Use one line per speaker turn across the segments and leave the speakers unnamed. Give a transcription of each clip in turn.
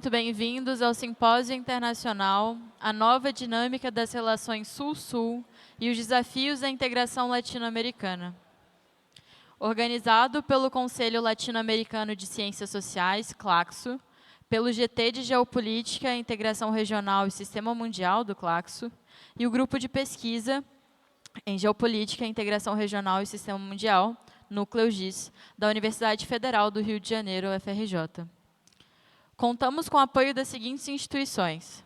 Muito bem-vindos ao Simpósio Internacional A Nova Dinâmica das Relações Sul-Sul e os Desafios da Integração Latino-Americana. Organizado pelo Conselho Latino-Americano de Ciências Sociais, CLACSO, pelo GT de Geopolítica, Integração Regional e Sistema Mundial do CLACSO, e o Grupo de Pesquisa em Geopolítica, Integração Regional e Sistema Mundial, Núcleo GIS, da Universidade Federal do Rio de Janeiro, UFRJ. Contamos com o apoio das seguintes instituições: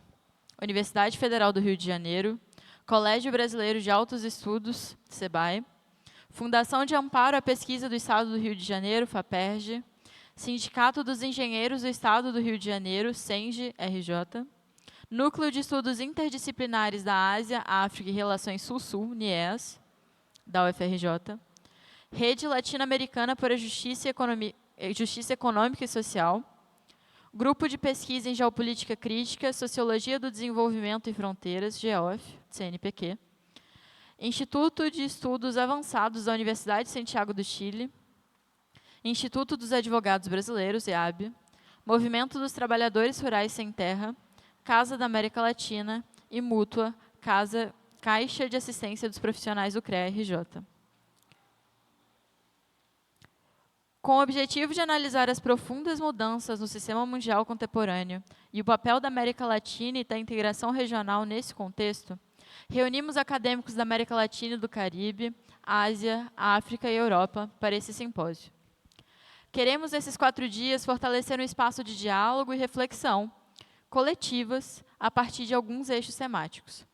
Universidade Federal do Rio de Janeiro, Colégio Brasileiro de Altos Estudos, SEBAE, Fundação de Amparo à Pesquisa do Estado do Rio de Janeiro, FAPERJ, Sindicato dos Engenheiros do Estado do Rio de Janeiro, SENGE-RJ, Núcleo de Estudos Interdisciplinares da Ásia, África e Relações Sul-Sul, NIEAS, da UFRJ, Rede Latino-Americana para a Justiça Econômica e Social, Grupo de Pesquisa em Geopolítica Crítica, Sociologia do Desenvolvimento e Fronteiras, GEOF, CNPq, Instituto de Estudos Avançados da Universidade de Santiago do Chile, Instituto dos Advogados Brasileiros, EAB, Movimento dos Trabalhadores Rurais Sem Terra, Casa da América Latina e Mútua, Caixa de Assistência dos Profissionais do CREA-RJ. Com o objetivo de analisar as profundas mudanças no sistema mundial contemporâneo e o papel da América Latina e da integração regional nesse contexto, reunimos acadêmicos da América Latina e do Caribe, Ásia, África e Europa para esse simpósio. Queremos, nesses 4 dias, fortalecer um espaço de diálogo e reflexão coletivas a partir de alguns eixos temáticos.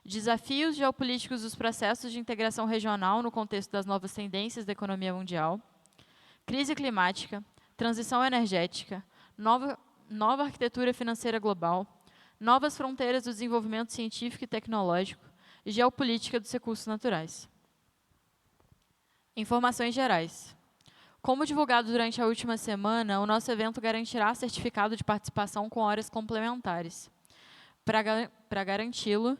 Desafios geopolíticos dos processos de integração regional no contexto das novas tendências da economia mundial, crise climática, transição energética, nova arquitetura financeira global, novas fronteiras do desenvolvimento científico e tecnológico e geopolítica dos recursos naturais. Informações gerais. Como divulgado durante a última semana, o nosso evento garantirá certificado de participação com horas complementares. Para garanti-lo,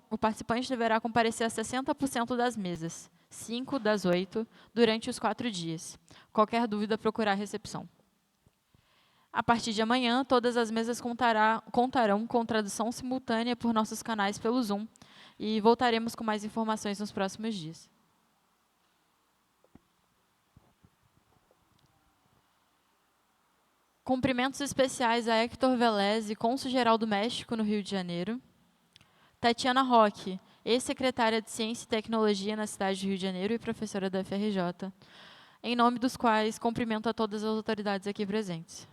o participante deverá comparecer a 60% das mesas, 5 das 8, durante os 4 dias. Qualquer dúvida, procurar a recepção. A partir de amanhã, todas as mesas contarão com tradução simultânea por nossos canais pelo Zoom e voltaremos com mais informações nos próximos dias. Cumprimentos especiais a Héctor Velez, cônsul-geral do México no Rio de Janeiro, Tatiana Roque, ex-secretária de Ciência e Tecnologia na cidade do Rio de Janeiro e professora da UFRJ, em nome dos quais cumprimento a todas as autoridades aqui presentes.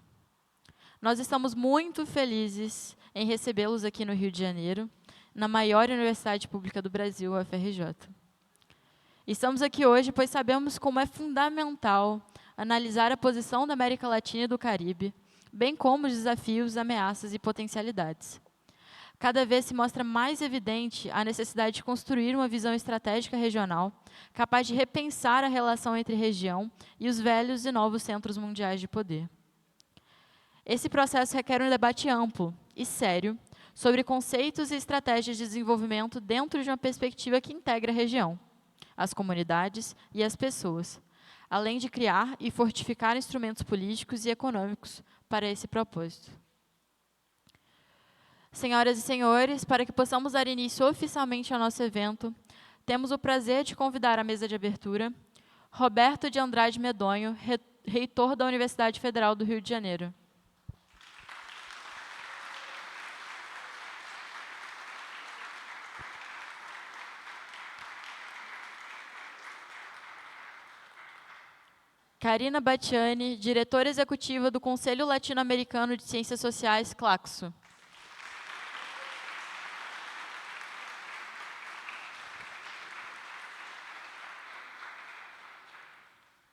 Nós estamos muito felizes em recebê-los aqui no Rio de Janeiro, na maior universidade pública do Brasil, a UFRJ. Estamos aqui hoje pois sabemos como é fundamental analisar a posição da América Latina e do Caribe, bem como os desafios, ameaças e potencialidades. Cada vez se mostra mais evidente a necessidade de construir uma visão estratégica regional, capaz de repensar a relação entre região e os velhos e novos centros mundiais de poder. Esse processo requer um debate amplo e sério sobre conceitos e estratégias de desenvolvimento dentro de uma perspectiva que integra a região, as comunidades e as pessoas, além de criar e fortificar instrumentos políticos e econômicos para esse propósito. Senhoras e senhores, para que possamos dar início oficialmente ao nosso evento, temos o prazer de convidar à mesa de abertura Roberto de Andrade Medonho, reitor da Universidade Federal do Rio de Janeiro. Karina Bacciani, diretora executiva do Conselho Latino-Americano de Ciências Sociais, CLACSO.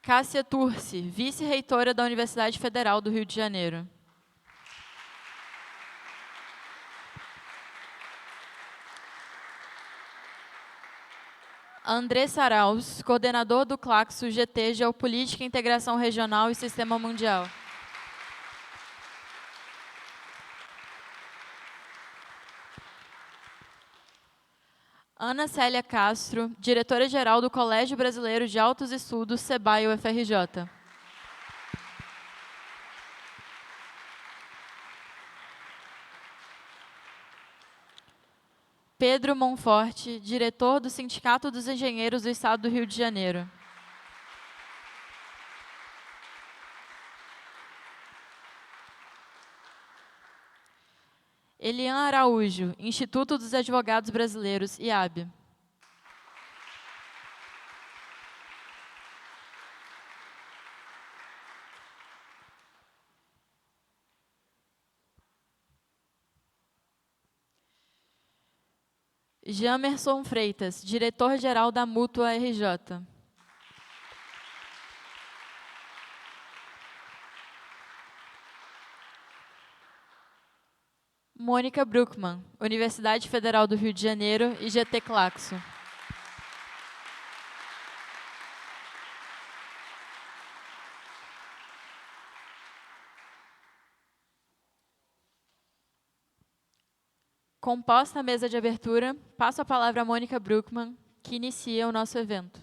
Cássia Turci, vice-reitora da Universidade Federal do Rio de Janeiro. André Saraus, coordenador do CLACSO GT Geopolítica, Integração Regional e Sistema Mundial. Ana Célia Castro, diretora-geral do Colégio Brasileiro de Altos Estudos, SEBAE UFRJ. Pedro Monforte, diretor do Sindicato dos Engenheiros do Estado do Rio de Janeiro. Elian Araújo, Instituto dos Advogados Brasileiros, IAB. Jamerson Freitas, diretor-geral da Mútua RJ. Mônica Bruckmann, Universidade Federal do Rio de Janeiro, IGT Claxo. Composta a mesa de abertura, passo a palavra a Mônica Bruckmann, que inicia o nosso evento.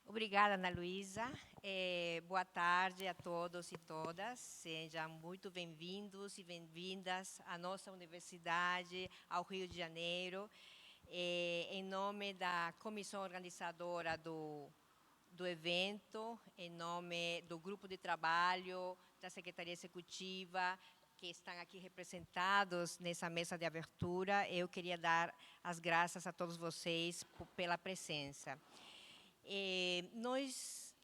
Obrigada, Ana Luísa. Boa tarde a todos e todas. Sejam muito bem-vindos e bem-vindas à nossa universidade, ao Rio de Janeiro. Em nome da comissão organizadora do evento, em nome do grupo de trabalho, da Secretaria Executiva, que estão aqui representados nessa mesa de abertura, eu queria dar as graças a todos vocês pela presença. Nós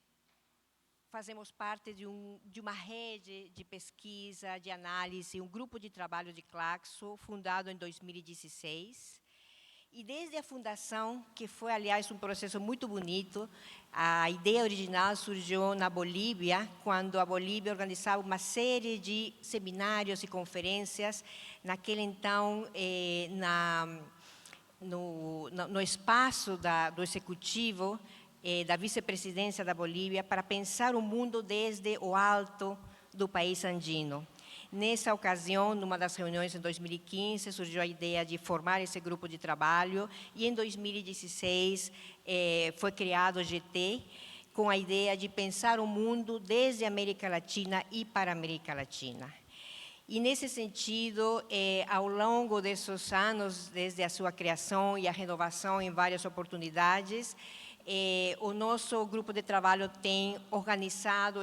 fazemos parte de uma rede de pesquisa, de análise, um grupo de trabalho de Claxo, fundado em 2016. E desde a fundação, que foi, aliás, um processo muito bonito, a ideia original surgiu na Bolívia, quando a Bolívia organizava uma série de seminários e conferências, naquele então, no espaço do Executivo, da vice-presidência da Bolívia, para pensar o mundo desde o alto do país andino. Nessa ocasião, numa das reuniões em 2015, surgiu a ideia de formar esse grupo de trabalho, e em 2016 foi criado o GT, com a ideia de pensar o mundo desde a América Latina e para a América Latina. E, nesse sentido, ao longo desses anos, desde a sua criação e a renovação em várias oportunidades, o nosso grupo de trabalho tem organizado,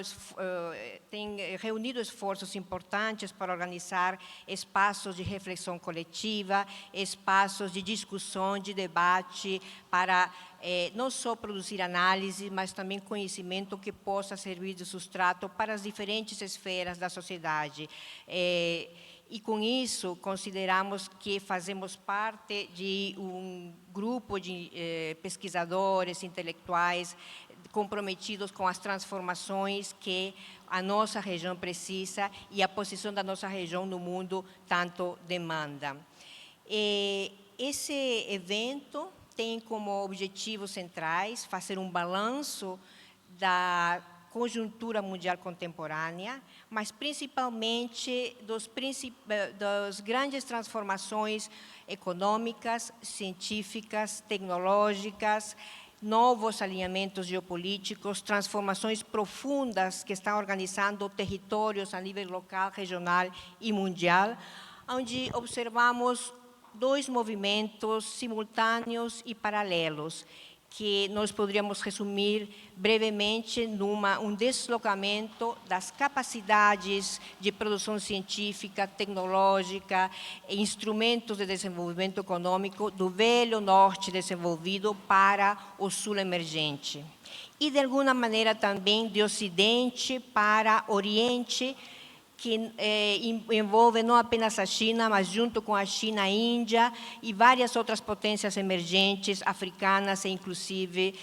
tem reunido esforços importantes para organizar espaços de reflexão coletiva, espaços de discussão, de debate, para não só produzir análise, mas também conhecimento que possa servir de substrato para as diferentes esferas da sociedade. E, com isso, consideramos que fazemos parte de um grupo de pesquisadores, intelectuais, comprometidos com as transformações que a nossa região precisa e a posição da nossa região no mundo tanto demanda. Esse evento tem como objetivos centrais fazer um balanço da conjuntura mundial contemporânea, mas principalmente das grandes transformações econômicas, científicas, tecnológicas, novos alinhamentos geopolíticos, transformações profundas que estão organizando territórios a nível local, regional e mundial, onde observamos dois movimentos simultâneos e paralelos, que nós poderíamos resumir brevemente um deslocamento das capacidades de produção científica, tecnológica, instrumentos de desenvolvimento econômico do velho norte desenvolvido para o sul emergente. E, de alguma maneira, também de ocidente para oriente, que envolve não apenas a China, mas junto com a China, a Índia e várias outras potências emergentes, africanas e, inclusive,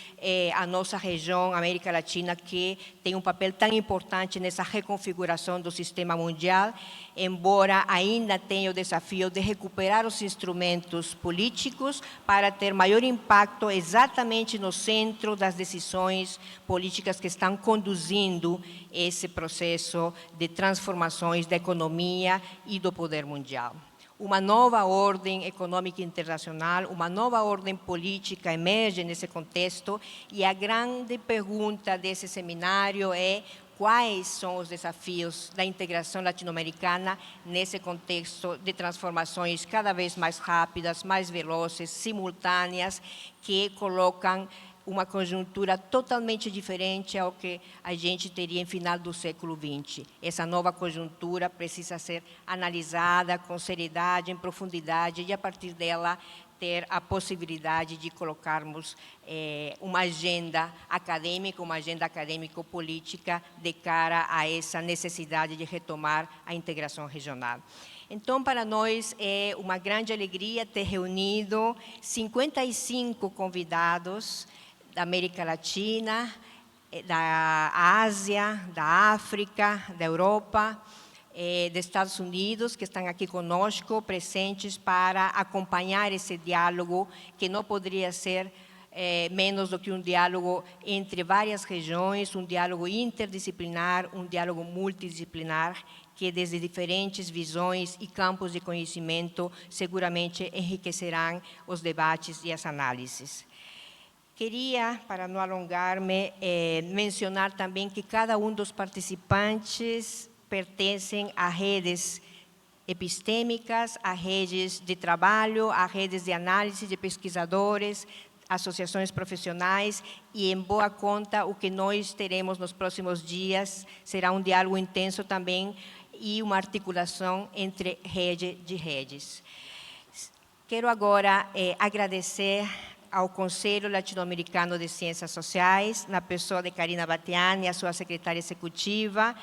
a nossa região, a América Latina, que tem um papel tão importante nessa reconfiguração do sistema mundial, embora ainda tenha o desafio de recuperar os instrumentos políticos para ter maior impacto exatamente no centro das decisões políticas que estão conduzindo esse processo de transformações da economia e do poder mundial. Uma nova ordem econômica internacional, uma nova ordem política emerge nesse contexto, e a grande pergunta desse seminário é: quais são os desafios da integração latino-americana nesse contexto de transformações cada vez mais rápidas, mais velozes, simultâneas, que colocam uma conjuntura totalmente diferente ao que a gente teria em final do século XX. Essa nova conjuntura precisa ser analisada com seriedade, em profundidade, e a partir dela ter a possibilidade de colocarmos uma agenda acadêmico-política de cara a essa necessidade de retomar a integração regional. Então, para nós é uma grande alegria ter reunido 55 convidados da América Latina, da Ásia, da África, da Europa, dos Estados Unidos, que estão aqui conosco, presentes para acompanhar esse diálogo, que não poderia ser menos do que um diálogo entre várias regiões, um diálogo interdisciplinar, um diálogo multidisciplinar, que desde diferentes visões e campos de conhecimento seguramente enriquecerão os debates e as análises. Queria, para não alongar-me, mencionar também que cada um dos participantes pertencem a redes epistêmicas, a redes de trabalho, a redes de análise de pesquisadores, associações profissionais, e, em boa conta, o que nós teremos nos próximos dias será um diálogo intenso também e uma articulação entre rede de redes. Quero agora agradecer ao Conselho Latino-Americano de Ciências Sociais, na pessoa de Karina Batiani, a sua secretária executiva,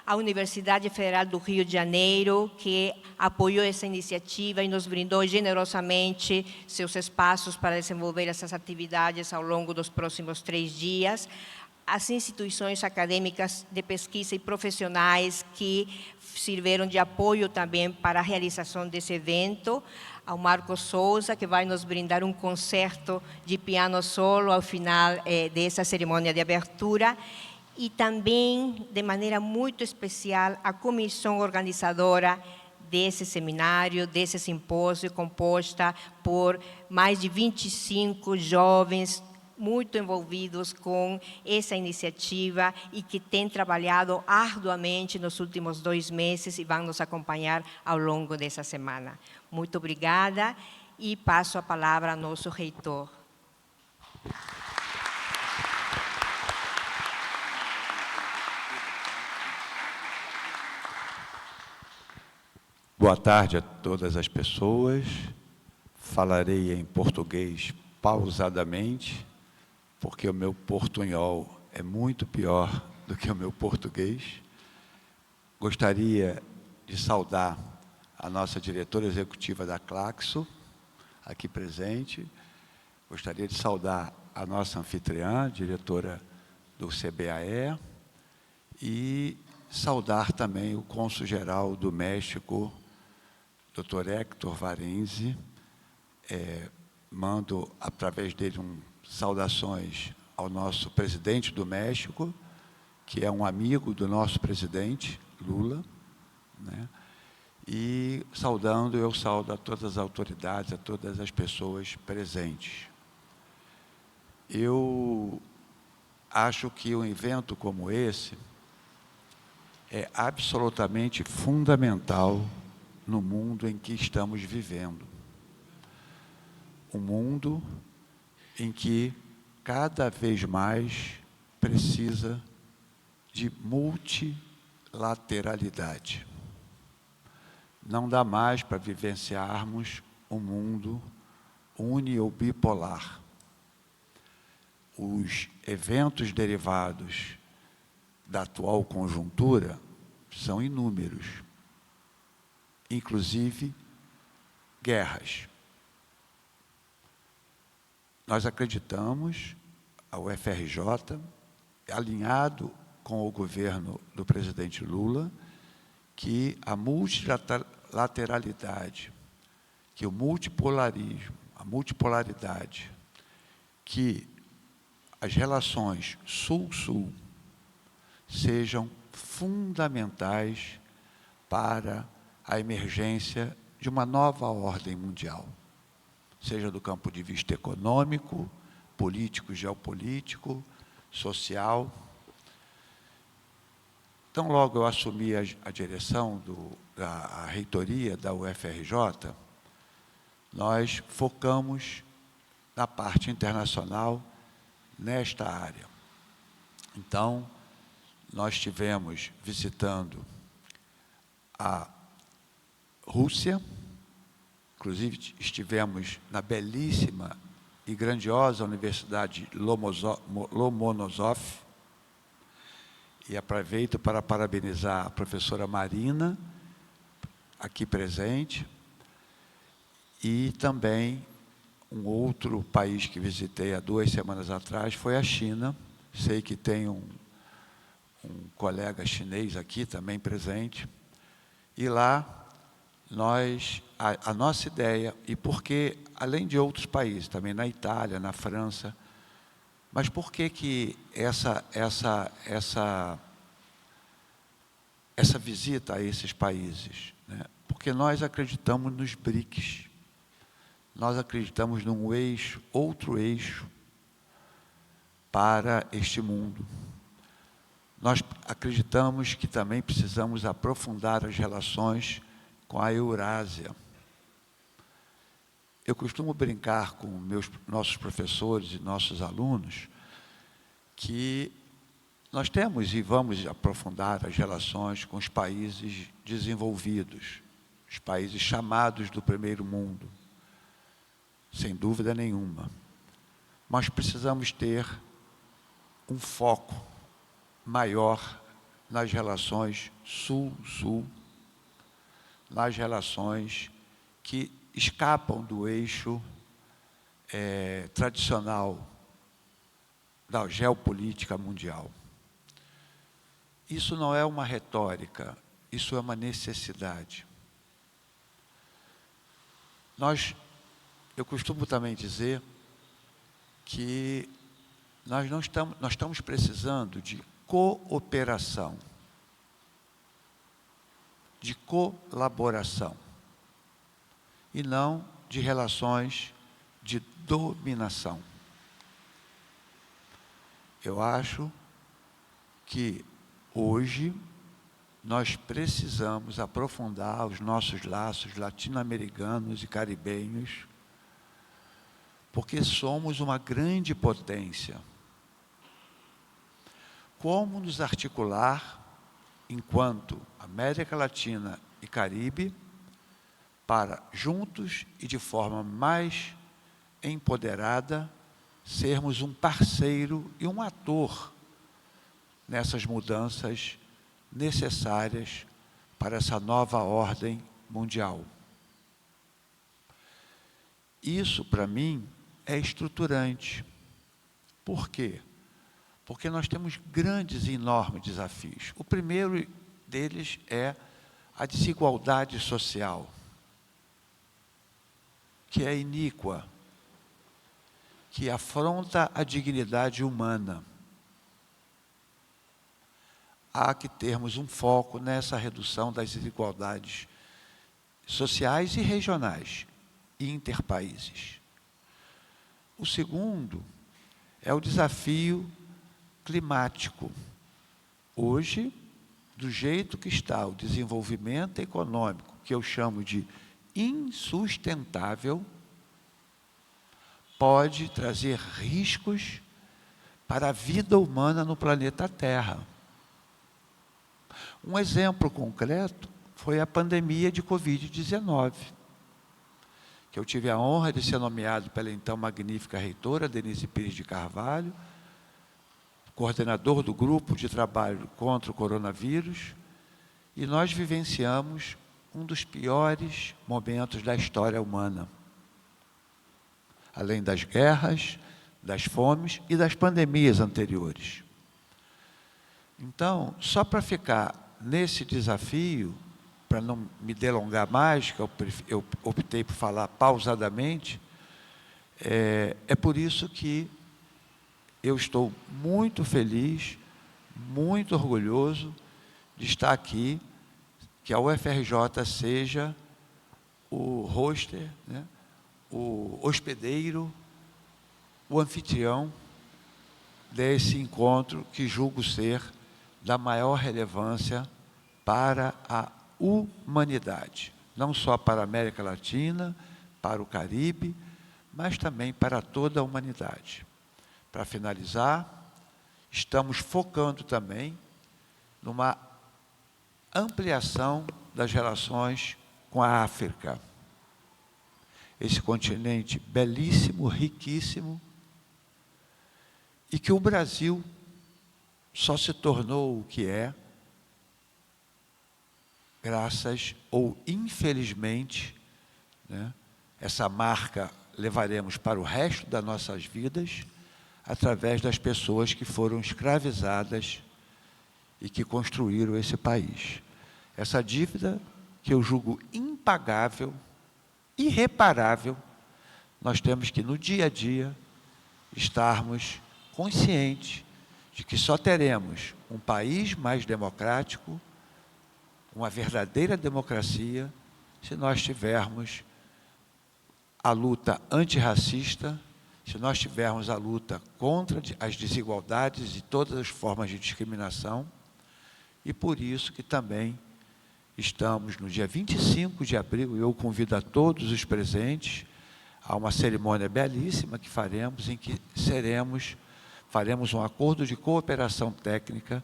à Universidade Federal do Rio de Janeiro, que apoiou essa iniciativa e nos brindou generosamente seus espaços para desenvolver essas atividades ao longo dos próximos 3 dias, as instituições acadêmicas de pesquisa e profissionais que serviram de apoio também para a realização desse evento, ao Marcos Souza, que vai nos brindar um concerto de piano solo ao final dessa cerimônia de abertura, e também, de maneira muito especial, a comissão organizadora desse seminário, desse simpósio, composta por mais de 25 jovens muito envolvidos com essa iniciativa e que têm trabalhado arduamente nos últimos 2 meses e vão nos acompanhar ao longo dessa semana. Muito obrigada e passo a palavra ao nosso reitor.
Boa tarde a todas as pessoas. Falarei em português pausadamente, porque o meu portunhol é muito pior do que o meu português. Gostaria de saudar a nossa diretora executiva da Claxo, aqui presente. Gostaria de saudar a nossa anfitriã, diretora do CBAE, e saudar também o cônsul-geral do México, Dr. Héctor Varenzi. Mando, através dele, saudações ao nosso presidente do México, que é um amigo do nosso presidente, Lula, né? E eu saudo a todas as autoridades, a todas as pessoas presentes. Eu acho que um evento como esse é absolutamente fundamental no mundo em que estamos vivendo. Um mundo em que cada vez mais precisa de multilateralidade. Não dá mais para vivenciarmos um mundo uni ou bipolar. Os eventos derivados da atual conjuntura são inúmeros, inclusive guerras. Nós acreditamos, a UFRJ, alinhado com o governo do presidente Lula, que a multilateralidade, que o multipolarismo, a multipolaridade, que as relações Sul-Sul sejam fundamentais para a emergência de uma nova ordem mundial, seja do campo de vista econômico, político, geopolítico, social. Então, logo eu assumi a direção da reitoria da UFRJ, nós focamos na parte internacional nesta área. Então, nós estivemos visitando a Rússia, inclusive estivemos na belíssima e grandiosa Universidade Lomonosov, e aproveito para parabenizar a professora Marina, aqui presente, e também um outro país que visitei há 2 semanas atrás foi a China. Sei que tem um colega chinês aqui também presente, e lá a nossa ideia, e porque, além de outros países, também na Itália, na França, mas por que essa visita a esses países, né? Porque nós acreditamos nos BRICS, nós acreditamos num eixo, outro eixo, para este mundo. Nós acreditamos que também precisamos aprofundar as relações com a Eurásia. Eu costumo brincar com nossos professores e nossos alunos que nós temos e vamos aprofundar as relações com os países desenvolvidos, os países chamados do primeiro mundo, sem dúvida nenhuma. Mas precisamos ter um foco maior nas relações Sul-Sul, nas relações que escapam do eixo tradicional da geopolítica mundial. Isso não é uma retórica, isso é uma necessidade. Eu costumo também dizer que nós estamos precisando de cooperação, de colaboração, e não de relações de dominação. Eu acho que hoje nós precisamos aprofundar os nossos laços latino-americanos e caribenhos, porque somos uma grande potência. Como nos articular enquanto América Latina e Caribe para, juntos e de forma mais empoderada, sermos um parceiro e um ator nessas mudanças necessárias para essa nova ordem mundial. Isso, para mim, é estruturante. Por quê? Porque nós temos grandes e enormes desafios. O primeiro deles é a desigualdade social, que é iníqua, que afronta a dignidade humana. Há que termos um foco nessa redução das desigualdades sociais e regionais e interpaíses. O segundo é o desafio climático. Hoje, do jeito que está o desenvolvimento econômico, que eu chamo de insustentável, pode trazer riscos para a vida humana no planeta Terra. Um exemplo concreto foi a pandemia de Covid-19, que eu tive a honra de ser nomeado pela então magnífica reitora Denise Pires de Carvalho, coordenador do grupo de trabalho contra o coronavírus, e nós vivenciamos um dos piores momentos da história humana, além das guerras, das fomes e das pandemias anteriores. Então, só para ficar nesse desafio, para não me delongar mais, que eu optei por falar pausadamente, é por isso que eu estou muito feliz, muito orgulhoso de estar aqui, que a UFRJ seja o hoster, né, o hospedeiro, o anfitrião desse encontro que julgo ser da maior relevância para a humanidade, não só para a América Latina, para o Caribe, mas também para toda a humanidade. Para finalizar, estamos focando também numa ampliação das relações com a África. Esse continente belíssimo, riquíssimo, e que o Brasil só se tornou o que é graças ou infelizmente, né, essa marca levaremos para o resto das nossas vidas através das pessoas que foram escravizadas e que construíram esse país. Essa dívida que eu julgo impagável, irreparável, nós temos que no dia a dia estarmos conscientes de que só teremos um país mais democrático, uma verdadeira democracia, se nós tivermos a luta antirracista, se nós tivermos a luta contra as desigualdades e todas as formas de discriminação, e por isso que também estamos no dia 25 de abril, eu convido a todos os presentes a uma cerimônia belíssima que faremos, em que faremos um acordo de cooperação técnica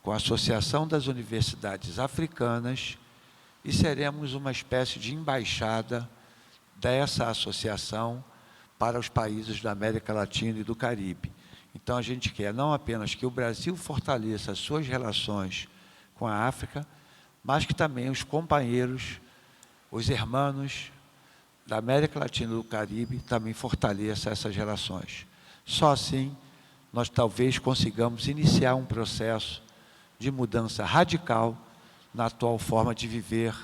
com a Associação das Universidades Africanas e seremos uma espécie de embaixada dessa associação para os países da América Latina e do Caribe. Então, a gente quer não apenas que o Brasil fortaleça as suas relações com a África, mas que também os companheiros, os irmãos da América Latina e do Caribe também fortaleçam essas relações. Só assim, nós talvez consigamos iniciar um processo de mudança radical na atual forma de viver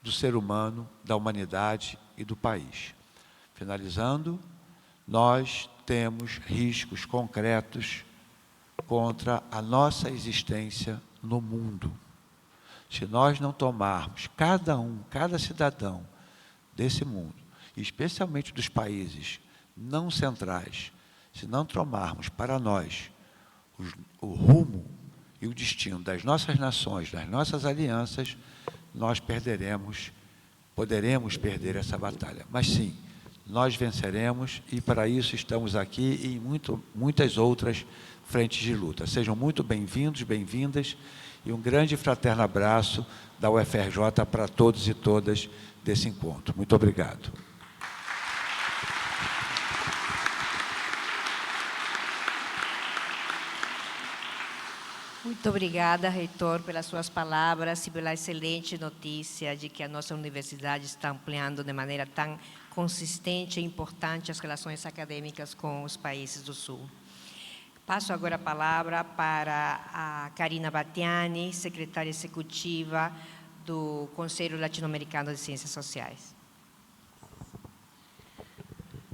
do ser humano, da humanidade e do país. Finalizando, nós temos riscos concretos contra a nossa existência no mundo. Se nós não tomarmos, cada cidadão desse mundo, especialmente dos países não centrais, se não tomarmos para nós o rumo e o destino das nossas nações, das nossas alianças, nós poderemos perder essa batalha. Mas sim, nós venceremos e para isso estamos aqui e em muitas outras frentes de luta. Sejam muito bem-vindos, bem-vindas e um grande e fraterno abraço da UFRJ para todos e todas desse encontro. Muito obrigado.
Muito obrigada, reitor, pelas suas palavras e pela excelente notícia de que a nossa universidade está ampliando de maneira tão consistente e importante as relações acadêmicas com os países do Sul. Passo agora a palavra para a Karina Battiani, secretária executiva do Conselho Latino-Americano de Ciências Sociais.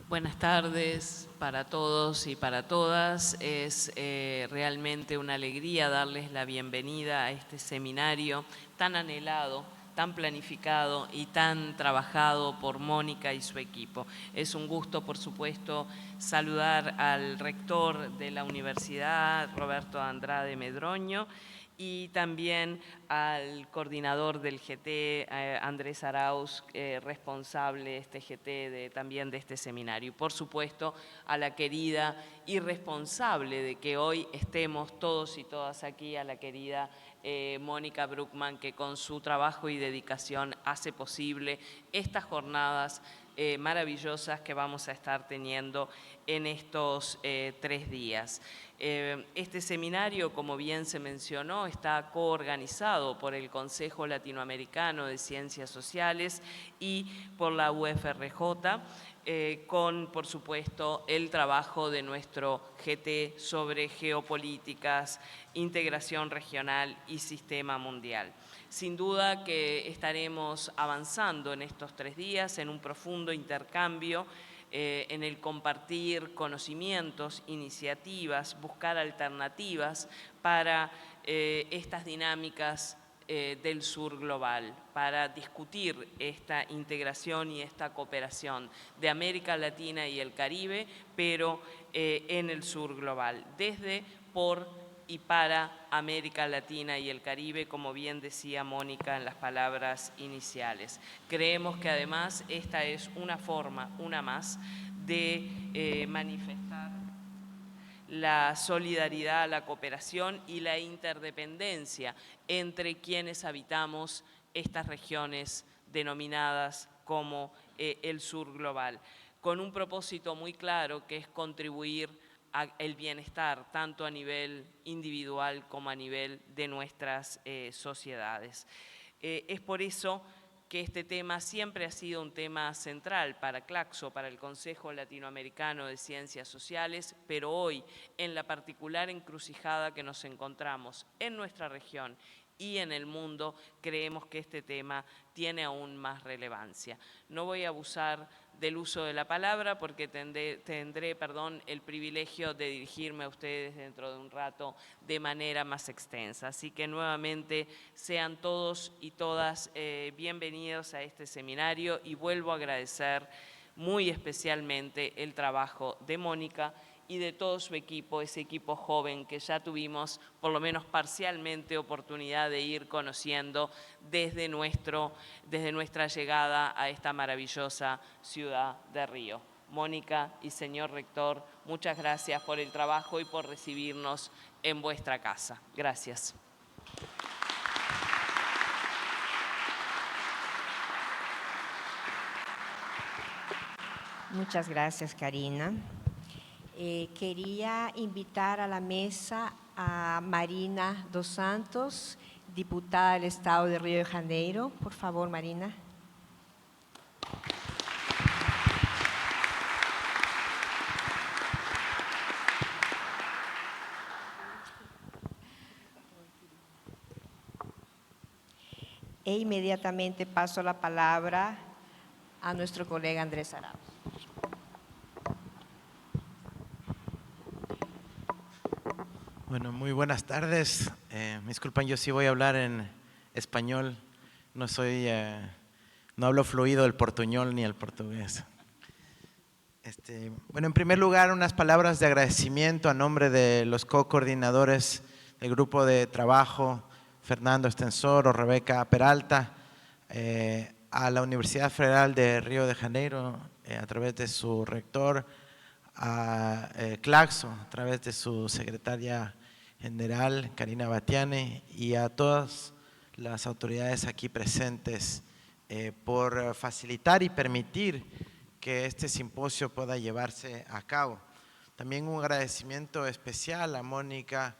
Buenas tardes para todos y para todas. Es realmente una alegría darles la bienvenida a este seminario tan anhelado, tan planificado y tan trabajado por Mónica y su equipo. Es un gusto, por supuesto, saludar al rector de la universidad, Roberto Andrade Medroño, y también al coordinador del GT, Andrés Arauz, responsable de este GT también de este seminario. Y por supuesto a la querida y responsable de que hoy estemos todos y todas aquí, a la querida Mónica Bruckmann, que con su trabajo y dedicación hace posible estas jornadas maravillosas que vamos a estar teniendo en estos 3 días. Este seminario, como bien se mencionó, está coorganizado por el Consejo Latinoamericano de Ciencias Sociales y por la UFRJ, con, por supuesto, el trabajo de nuestro GT sobre geopolíticas, integración regional y sistema mundial. Sin duda que estaremos avanzando en estos 3 días en un profundo intercambio, en el compartir conocimientos, iniciativas, buscar alternativas para estas dinámicas del sur global, para discutir esta integración y esta cooperación de América Latina y el Caribe, pero en el sur global, desde, por y para América Latina y el Caribe, como bien decía Mónica en las palabras iniciales. Creemos que además esta es una forma, una más, de manifestar la solidaridad, la cooperación y la interdependencia entre quienes habitamos estas regiones denominadas como el sur global, con un propósito muy claro que es contribuir al bienestar tanto a nivel individual como a nivel de nuestras sociedades. Es por eso que este tema siempre ha sido un tema central para Claxo, para el Consejo Latinoamericano de Ciencias Sociales, pero hoy, en la particular encrucijada que nos encontramos en nuestra región y en el mundo, creemos que este tema tiene aún más relevancia. No voy a abusar del uso de la palabra porque tendré el privilegio de dirigirme a ustedes dentro de un rato de manera más extensa. Así que nuevamente sean todos y todas bienvenidos a este seminario y vuelvo a agradecer muy especialmente el trabajo de Mónica y de todo su equipo, ese equipo joven que ya tuvimos por lo menos parcialmente oportunidad de ir conociendo desde nuestra llegada a esta maravillosa ciudad de Río. Mónica y señor rector, muchas gracias por el trabajo y por recibirnos en vuestra casa. Gracias.
Muchas gracias, Karina. Quería invitar a la mesa a Marina dos Santos, diputada del Estado de Río de Janeiro. Por favor, Marina. E inmediatamente paso la palabra a nuestro colega Andrés Arauz.
Bueno, muy buenas tardes. Me disculpan, yo sí voy a hablar en español. No hablo fluido el portuñol ni el portugués. Bueno, en primer lugar, unas palabras de agradecimiento a nombre de los co-coordinadores del grupo de trabajo, Fernando Estensoro, Rebeca Peralta, a la Universidad Federal de Río de Janeiro, a través de su rector, a Claxo, a través de su secretaria general, Karina Batiane, y a todas las autoridades aquí presentes por facilitar y permitir que este simposio pueda llevarse a cabo. También un agradecimiento especial a Mónica,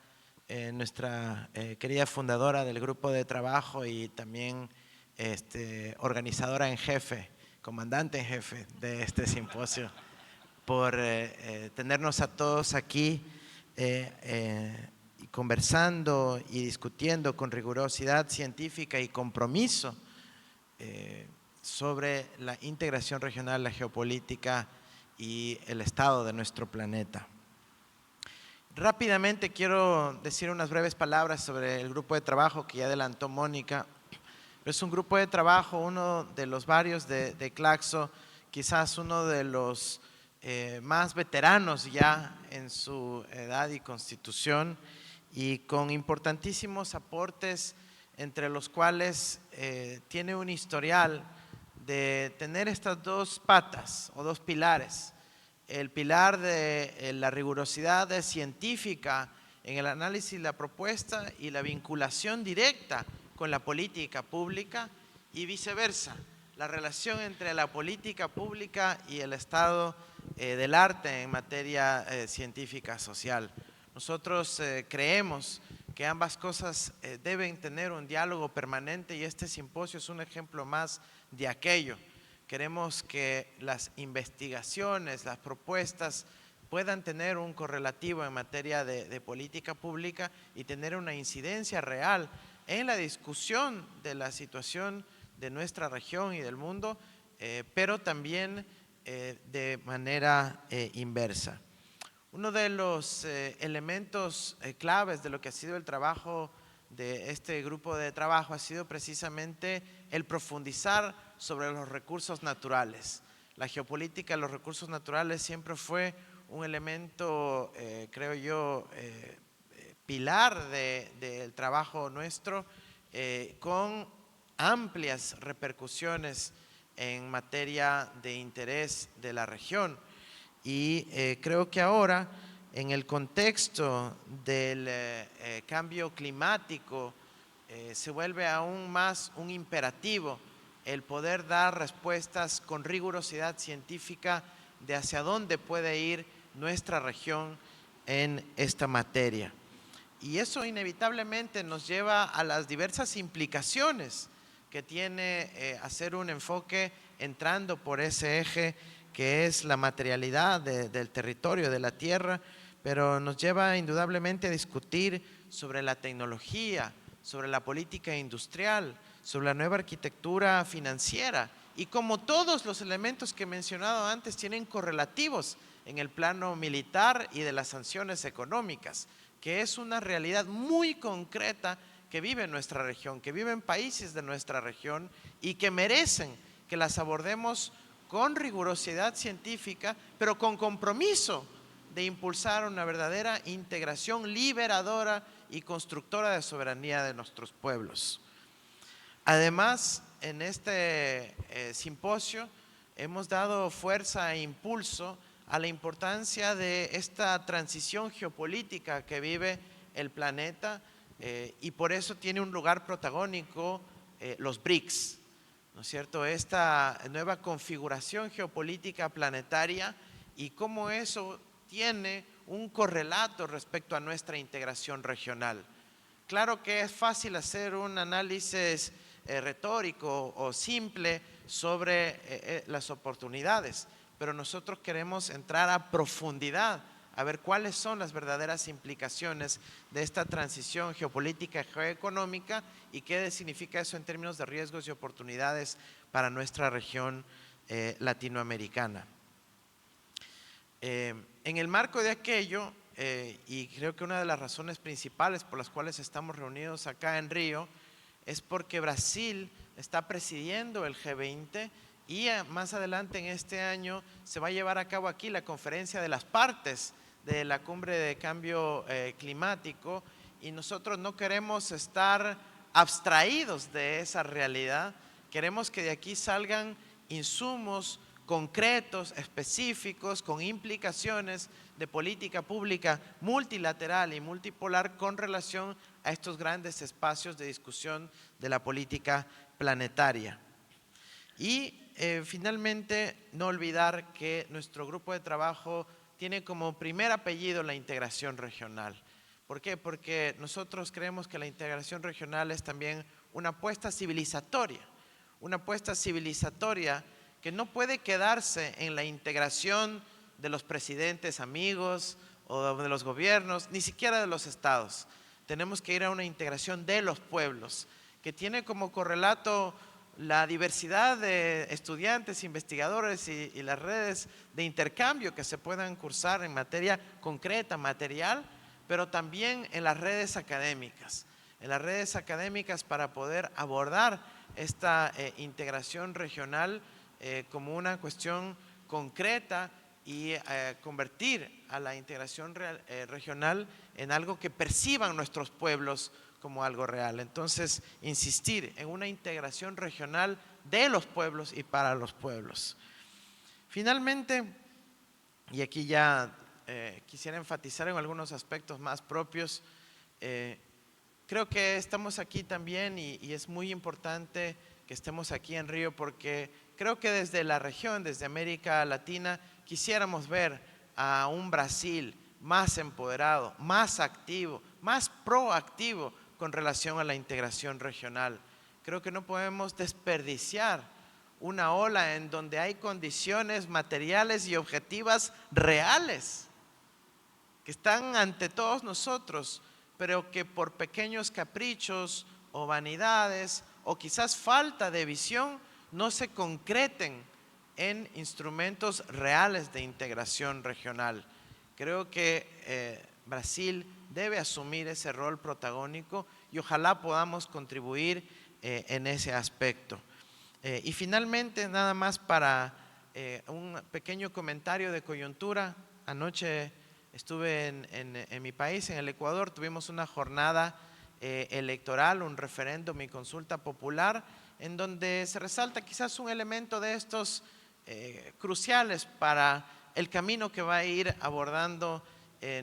nuestra querida fundadora del grupo de trabajo y también organizadora en jefe, comandante en jefe de este simposio, por tenernos a todos aquí conversando y discutiendo con rigurosidad científica y compromiso sobre la integración regional, la geopolítica y el estado de nuestro planeta. Rápidamente quiero decir unas breves palabras sobre el grupo de trabajo que ya adelantó Mónica. Es un grupo de trabajo, uno de los varios de Claxo, quizás uno de los más veteranos ya en su edad y constitución, y con importantísimos aportes, entre los cuales tiene un historial de tener estas dos patas o dos pilares. El pilar de la rigurosidad científica en el análisis y la propuesta y la vinculación directa con la política pública y viceversa, la relación entre la política pública y el estado del arte en materia científica social. Nosotros creemos que ambas cosas deben tener un diálogo permanente y este simposio es un ejemplo más de aquello. Queremos que las investigaciones, las propuestas puedan tener un correlativo en materia de política pública y tener una incidencia real en la discusión de la situación de nuestra región y del mundo, pero también de manera inversa. Uno de los elementos claves de lo que ha sido el trabajo de este grupo de trabajo ha sido precisamente el profundizar sobre los recursos naturales. La geopolítica de los recursos naturales siempre fue un elemento, creo yo, pilar del trabajo nuestro, con amplias repercusiones en materia de interés de la región. Y creo que ahora, en el contexto del cambio climático, se vuelve aún más un imperativo el poder dar respuestas con rigurosidad científica de hacia dónde puede ir nuestra región en esta materia. Y eso inevitablemente nos lleva a las diversas implicaciones que tiene hacer un enfoque entrando por ese eje que es la materialidad del territorio, de la tierra, pero nos lleva indudablemente a discutir sobre la tecnología, sobre la política industrial, sobre la nueva arquitectura financiera. Y como todos los elementos que he mencionado antes tienen correlativos en el plano militar y de las sanciones económicas, que es una realidad muy concreta que vive en nuestra región, que viven países de nuestra región y que merecen que las abordemos con rigurosidad científica, pero con compromiso de impulsar una verdadera integración liberadora y constructora de soberanía de nuestros pueblos. Además, en este simposio hemos dado fuerza e impulso a la importancia de esta transición geopolítica que vive el planeta y por eso tiene un lugar protagónico los BRICS, ¿no es cierto? Esta nueva configuración geopolítica planetaria y cómo eso tiene un correlato respecto a nuestra integración regional. Claro que es fácil hacer un análisis retórico o simple sobre las oportunidades, pero nosotros queremos entrar a profundidad a ver cuáles son las verdaderas implicaciones de esta transición geopolítica geoeconómica y qué significa eso en términos de riesgos y oportunidades para nuestra región latinoamericana. En el marco de aquello, y creo que una de las razones principales por las cuales estamos reunidos acá en Río es porque Brasil está presidiendo el G20 y más adelante en este año se va a llevar a cabo aquí la conferencia de las partes de la cumbre de cambio climático y nosotros no queremos estar abstraídos de esa realidad, queremos que de aquí salgan insumos concretos, específicos, con implicaciones de política pública multilateral y multipolar con relación a estos grandes espacios de discusión de la política planetaria. Y finalmente, no olvidar que nuestro grupo de trabajo tiene como primer apellido la integración regional. ¿Por qué? Porque nosotros creemos que la integración regional es también una apuesta civilizatoria que no puede quedarse en la integración de los presidentes amigos o de los gobiernos, ni siquiera de los estados. Tenemos que ir a una integración de los pueblos, que tiene como correlato la diversidad de estudiantes, investigadores y las redes de intercambio que se puedan cursar en materia concreta, material, pero también en las redes académicas. En las redes académicas para poder abordar esta integración regional como una cuestión concreta y convertir a la integración regional en algo que perciban nuestros pueblos como algo real. Entonces, insistir en una integración regional de los pueblos y para los pueblos. Finalmente, y aquí ya quisiera enfatizar en algunos aspectos más propios, creo que estamos aquí también y es muy importante que estemos aquí en Río porque creo que desde la región, desde América Latina, quisiéramos ver a un Brasil más empoderado, más activo, más proactivo con relación a la integración regional. Creo que no podemos desperdiciar una ola en donde hay condiciones materiales y objetivas reales que están ante todos nosotros, pero que por pequeños caprichos o vanidades o quizás falta de visión no se concreten en instrumentos reales de integración regional. Creo que Brasil debe asumir ese rol protagónico y ojalá podamos contribuir en ese aspecto. Y finalmente, nada más para un pequeño comentario de coyuntura. Anoche estuve en mi país, en el Ecuador, tuvimos una jornada electoral, un referéndum y consulta popular, en donde se resalta quizás un elemento de estos cruciales para el camino que va a ir abordando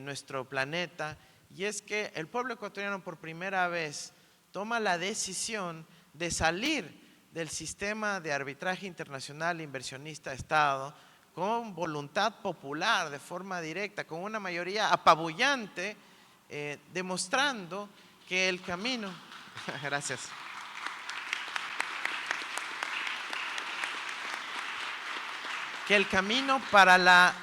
nuestro planeta, y es que el pueblo ecuatoriano por primera vez toma la decisión de salir del sistema de arbitraje internacional inversionista-Estado con voluntad popular, de forma directa, con una mayoría apabullante, demostrando que el camino… Gracias. Que el camino para la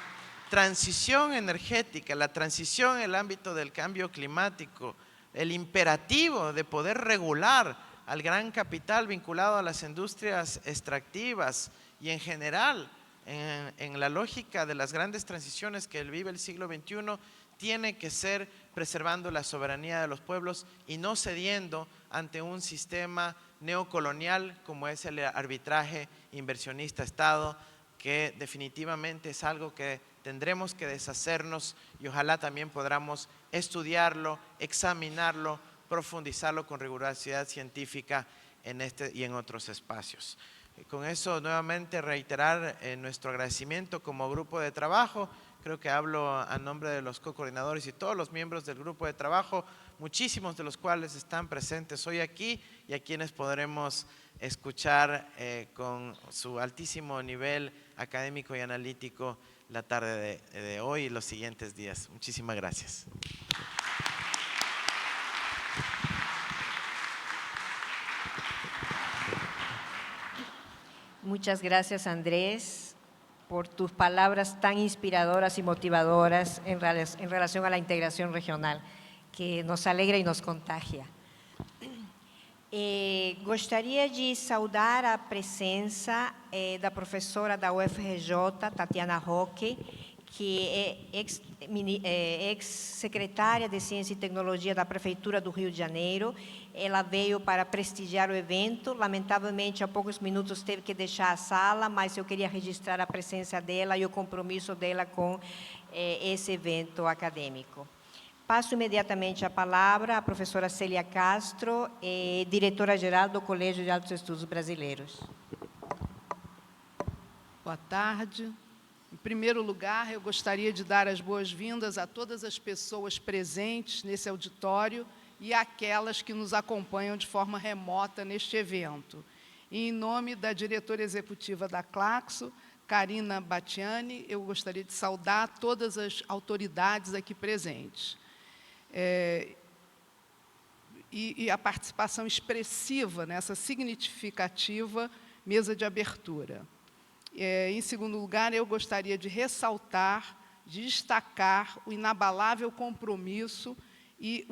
transición energética, la transición en el ámbito del cambio climático, el imperativo de poder regular al gran capital vinculado a las industrias extractivas y en general en la lógica de las grandes transiciones que vive el siglo XXI, tiene que ser preservando la soberanía de los pueblos y no cediendo ante un sistema neocolonial como es el arbitraje inversionista-Estado, que definitivamente es algo que tendremos que deshacernos y ojalá también podamos estudiarlo, examinarlo, profundizarlo con rigurosidad científica en este y en otros espacios. Con eso, nuevamente reiterar nuestro agradecimiento como grupo de trabajo. Creo que hablo a nombre de los co-coordinadores y todos los miembros del grupo de trabajo, muchísimos de los cuales están presentes hoy aquí y a quienes podremos escuchar con su altísimo nivel académico y analítico la tarde de hoy y los siguientes días. Muchísimas gracias.
Muchas gracias, Andrés, por tus palabras tan inspiradoras y motivadoras en relación a la integración regional, que nos alegra e nos contagia. Gostaria de saudar a presença da professora da UFRJ, Tatiana Roque, que é ex-secretária de Ciência e Tecnologia da Prefeitura do Rio de Janeiro. Ela veio para prestigiar o evento. Lamentavelmente, há poucos minutos teve que deixar a sala, mas eu queria registrar a presença dela e o compromisso dela com esse evento acadêmico. Passo imediatamente a palavra à professora Célia Castro, diretora-geral do Colégio de Altos Estudos Brasileiros.
Boa tarde. Em primeiro lugar, eu gostaria de dar as boas-vindas a todas as pessoas presentes nesse auditório e aquelas que nos acompanham de forma remota neste evento. E, em nome da diretora executiva da Claxo, Karina Batiani, eu gostaria de saudar todas as autoridades aqui presentes. E a participação expressiva nessa significativa mesa de abertura. Em segundo lugar, eu gostaria de ressaltar, de destacar o inabalável compromisso e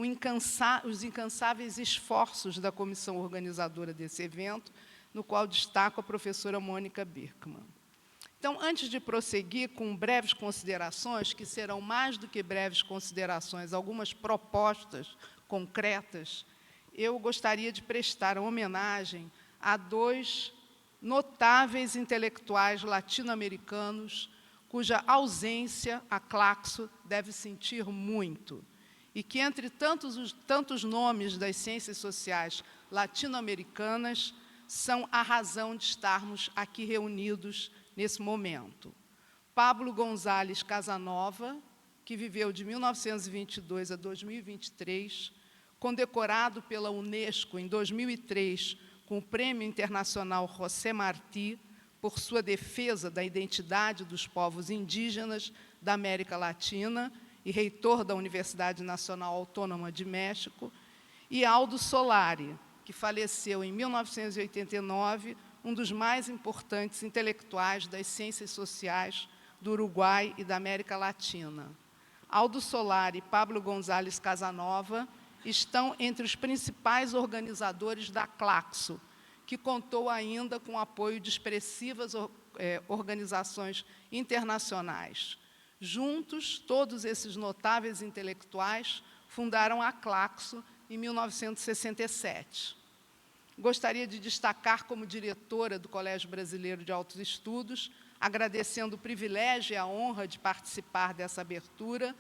os incansáveis esforços da comissão organizadora desse evento, no qual destaco a professora Mônica Birkmann. Então, antes de prosseguir com breves considerações, que serão mais do que breves considerações, algumas propostas concretas, eu gostaria de prestar homenagem a dois notáveis intelectuais latino-americanos, cuja ausência a Claxo deve sentir muito, e que, entre tantos nomes das ciências sociais latino-americanas, são a razão de estarmos aqui reunidos nesse momento. Pablo González Casanova, que viveu de 1922 a 2023, condecorado pela Unesco em 2003 com o Prêmio Internacional José Martí, por sua defesa da identidade dos povos indígenas da América Latina e reitor da Universidade Nacional Autônoma de México, e Aldo Solari, que faleceu em 1989, um dos mais importantes intelectuais das ciências sociais do Uruguai e da América Latina. Aldo Solari e Pablo González Casanova estão entre os principais organizadores da Claxo, que contou ainda com o apoio de expressivas organizações internacionais. Juntos, todos esses notáveis intelectuais fundaram a Claxo em 1967. Gostaria de destacar como diretora do Colégio Brasileiro de Altos Estudos, agradecendo o privilégio e a honra de participar dessa abertura,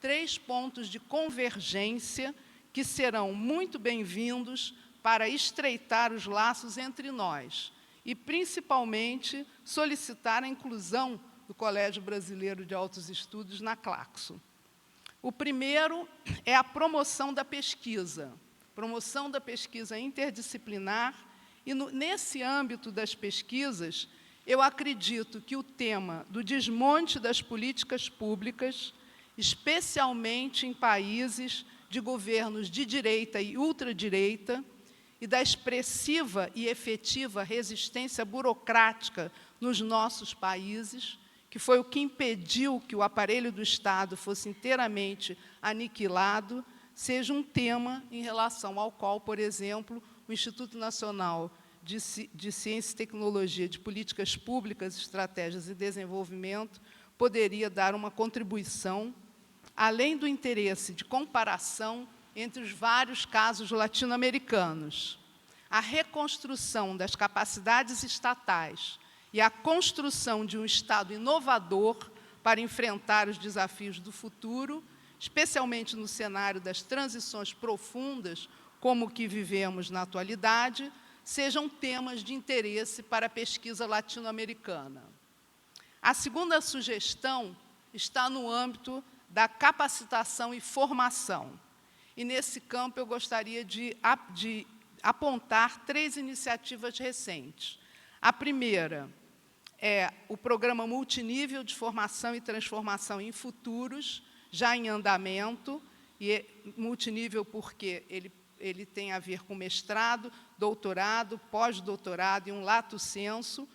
3 pontos de convergência que serão muito bem-vindos para estreitar os laços entre nós e, principalmente, solicitar a inclusão do Colégio Brasileiro de Altos Estudos na Claxo. O primeiro é a promoção da pesquisa interdisciplinar, e nesse âmbito das pesquisas, eu acredito que o tema do desmonte das políticas públicas, especialmente em países de governos de direita e ultradireita, e da expressiva e efetiva resistência burocrática nos nossos países, que foi o que impediu que o aparelho do Estado fosse inteiramente aniquilado, seja um tema em relação ao qual, por exemplo, o Instituto Nacional de Ciência e Tecnologia, de Políticas Públicas, Estratégias e Desenvolvimento poderia dar uma contribuição, além do interesse de comparação entre os vários casos latino-americanos. A reconstrução das capacidades estatais e a construção de um Estado inovador para enfrentar os desafios do futuro, especialmente no cenário das transições profundas, como o que vivemos na atualidade, sejam temas de interesse para a pesquisa latino-americana. A segunda sugestão está no âmbito da capacitação e formação. E, nesse campo, eu gostaria de apontar 3 iniciativas recentes. A primeira é o Programa Multinível de Formação e Transformação em Futuros, já em andamento, e é multinível porque ele tem a ver com mestrado, doutorado, pós-doutorado e um lato sensu,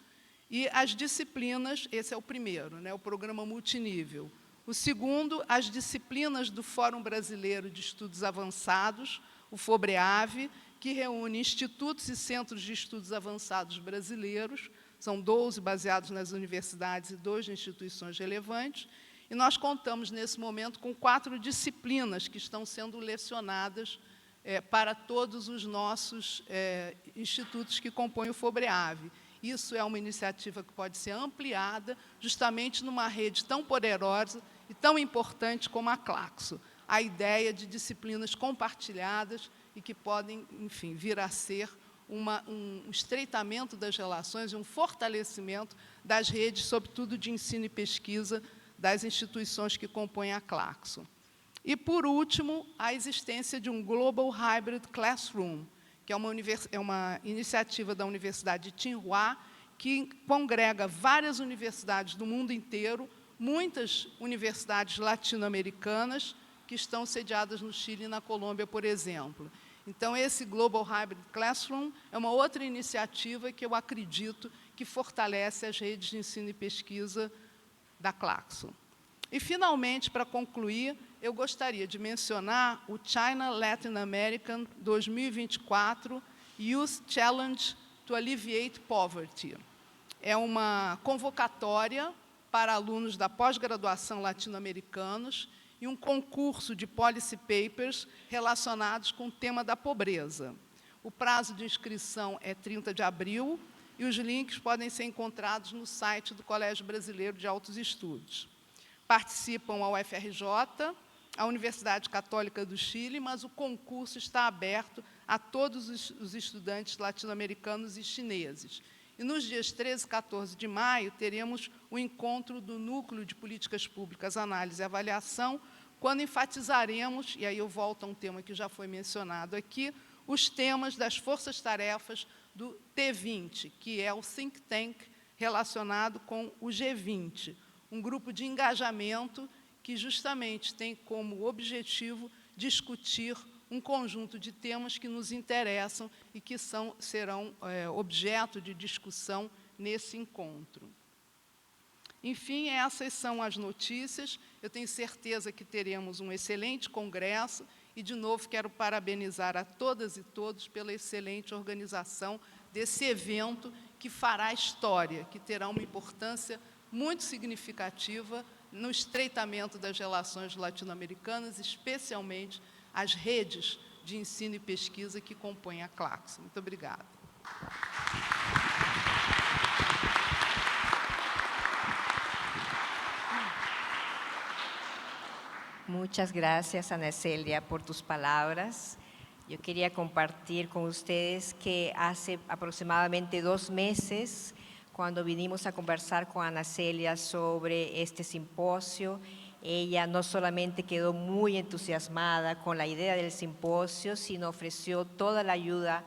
e as disciplinas, esse é o primeiro, né, o Programa Multinível. O segundo, as disciplinas do Fórum Brasileiro de Estudos Avançados, o FOBREAV, que reúne institutos e centros de estudos avançados brasileiros, são 12 baseados nas universidades e 2 instituições relevantes, e nós contamos, nesse momento, com 4 disciplinas que estão sendo lecionadas para todos os nossos institutos que compõem o FOBREAV. Isso é uma iniciativa que pode ser ampliada justamente numa rede tão poderosa e tão importante como a Claxo. A ideia de disciplinas compartilhadas e que podem, enfim, vir a ser um estreitamento das relações e um fortalecimento das redes, sobretudo de ensino e pesquisa, das instituições que compõem a Claxo. E, por último, a existência de um Global Hybrid Classroom, que é uma iniciativa da Universidade de Tsinghua, que congrega várias universidades do mundo inteiro, muitas universidades latino-americanas, que estão sediadas no Chile e na Colômbia, por exemplo. Então, esse Global Hybrid Classroom é uma outra iniciativa que eu acredito que fortalece as redes de ensino e pesquisa da Claxo. E, finalmente, para concluir, eu gostaria de mencionar o China Latin American 2024 Youth Challenge to Alleviate Poverty. É uma convocatória para alunos da pós-graduação latino-americanos e um concurso de policy papers relacionados com o tema da pobreza. O prazo de inscrição é 30 de abril e os links podem ser encontrados no site do Colégio Brasileiro de Altos Estudos. Participam a UFRJ, a Universidade Católica do Chile, mas o concurso está aberto a todos os estudantes latino-americanos e chineses. E nos dias 13 e 14 de maio, teremos o encontro do Núcleo de Políticas Públicas, Análise e Avaliação, quando enfatizaremos, e aí eu volto a um tema que já foi mencionado aqui, os temas das forças-tarefas do T20, que é o think tank relacionado com o G20, um grupo de engajamento que justamente tem como objetivo discutir um conjunto de temas que nos interessam e que serão objeto de discussão nesse encontro. Enfim, essas são as notícias. Eu tenho certeza que teremos um excelente congresso e, de novo, quero parabenizar a todas e todos pela excelente organização desse evento que fará história, que terá uma importância muito significativa no estreitamento das relações latino-americanas, especialmente as redes de ensino e pesquisa que compõem a Claxo. Muito obrigada.
Muchas gracias, Ana Celia, por tus palabras. Yo quería compartir con ustedes que hace aproximadamente 2 meses, cuando vinimos a conversar con Ana Celia sobre este simposio, ella no solamente quedó muy entusiasmada con la idea del simposio, sino ofreció toda la ayuda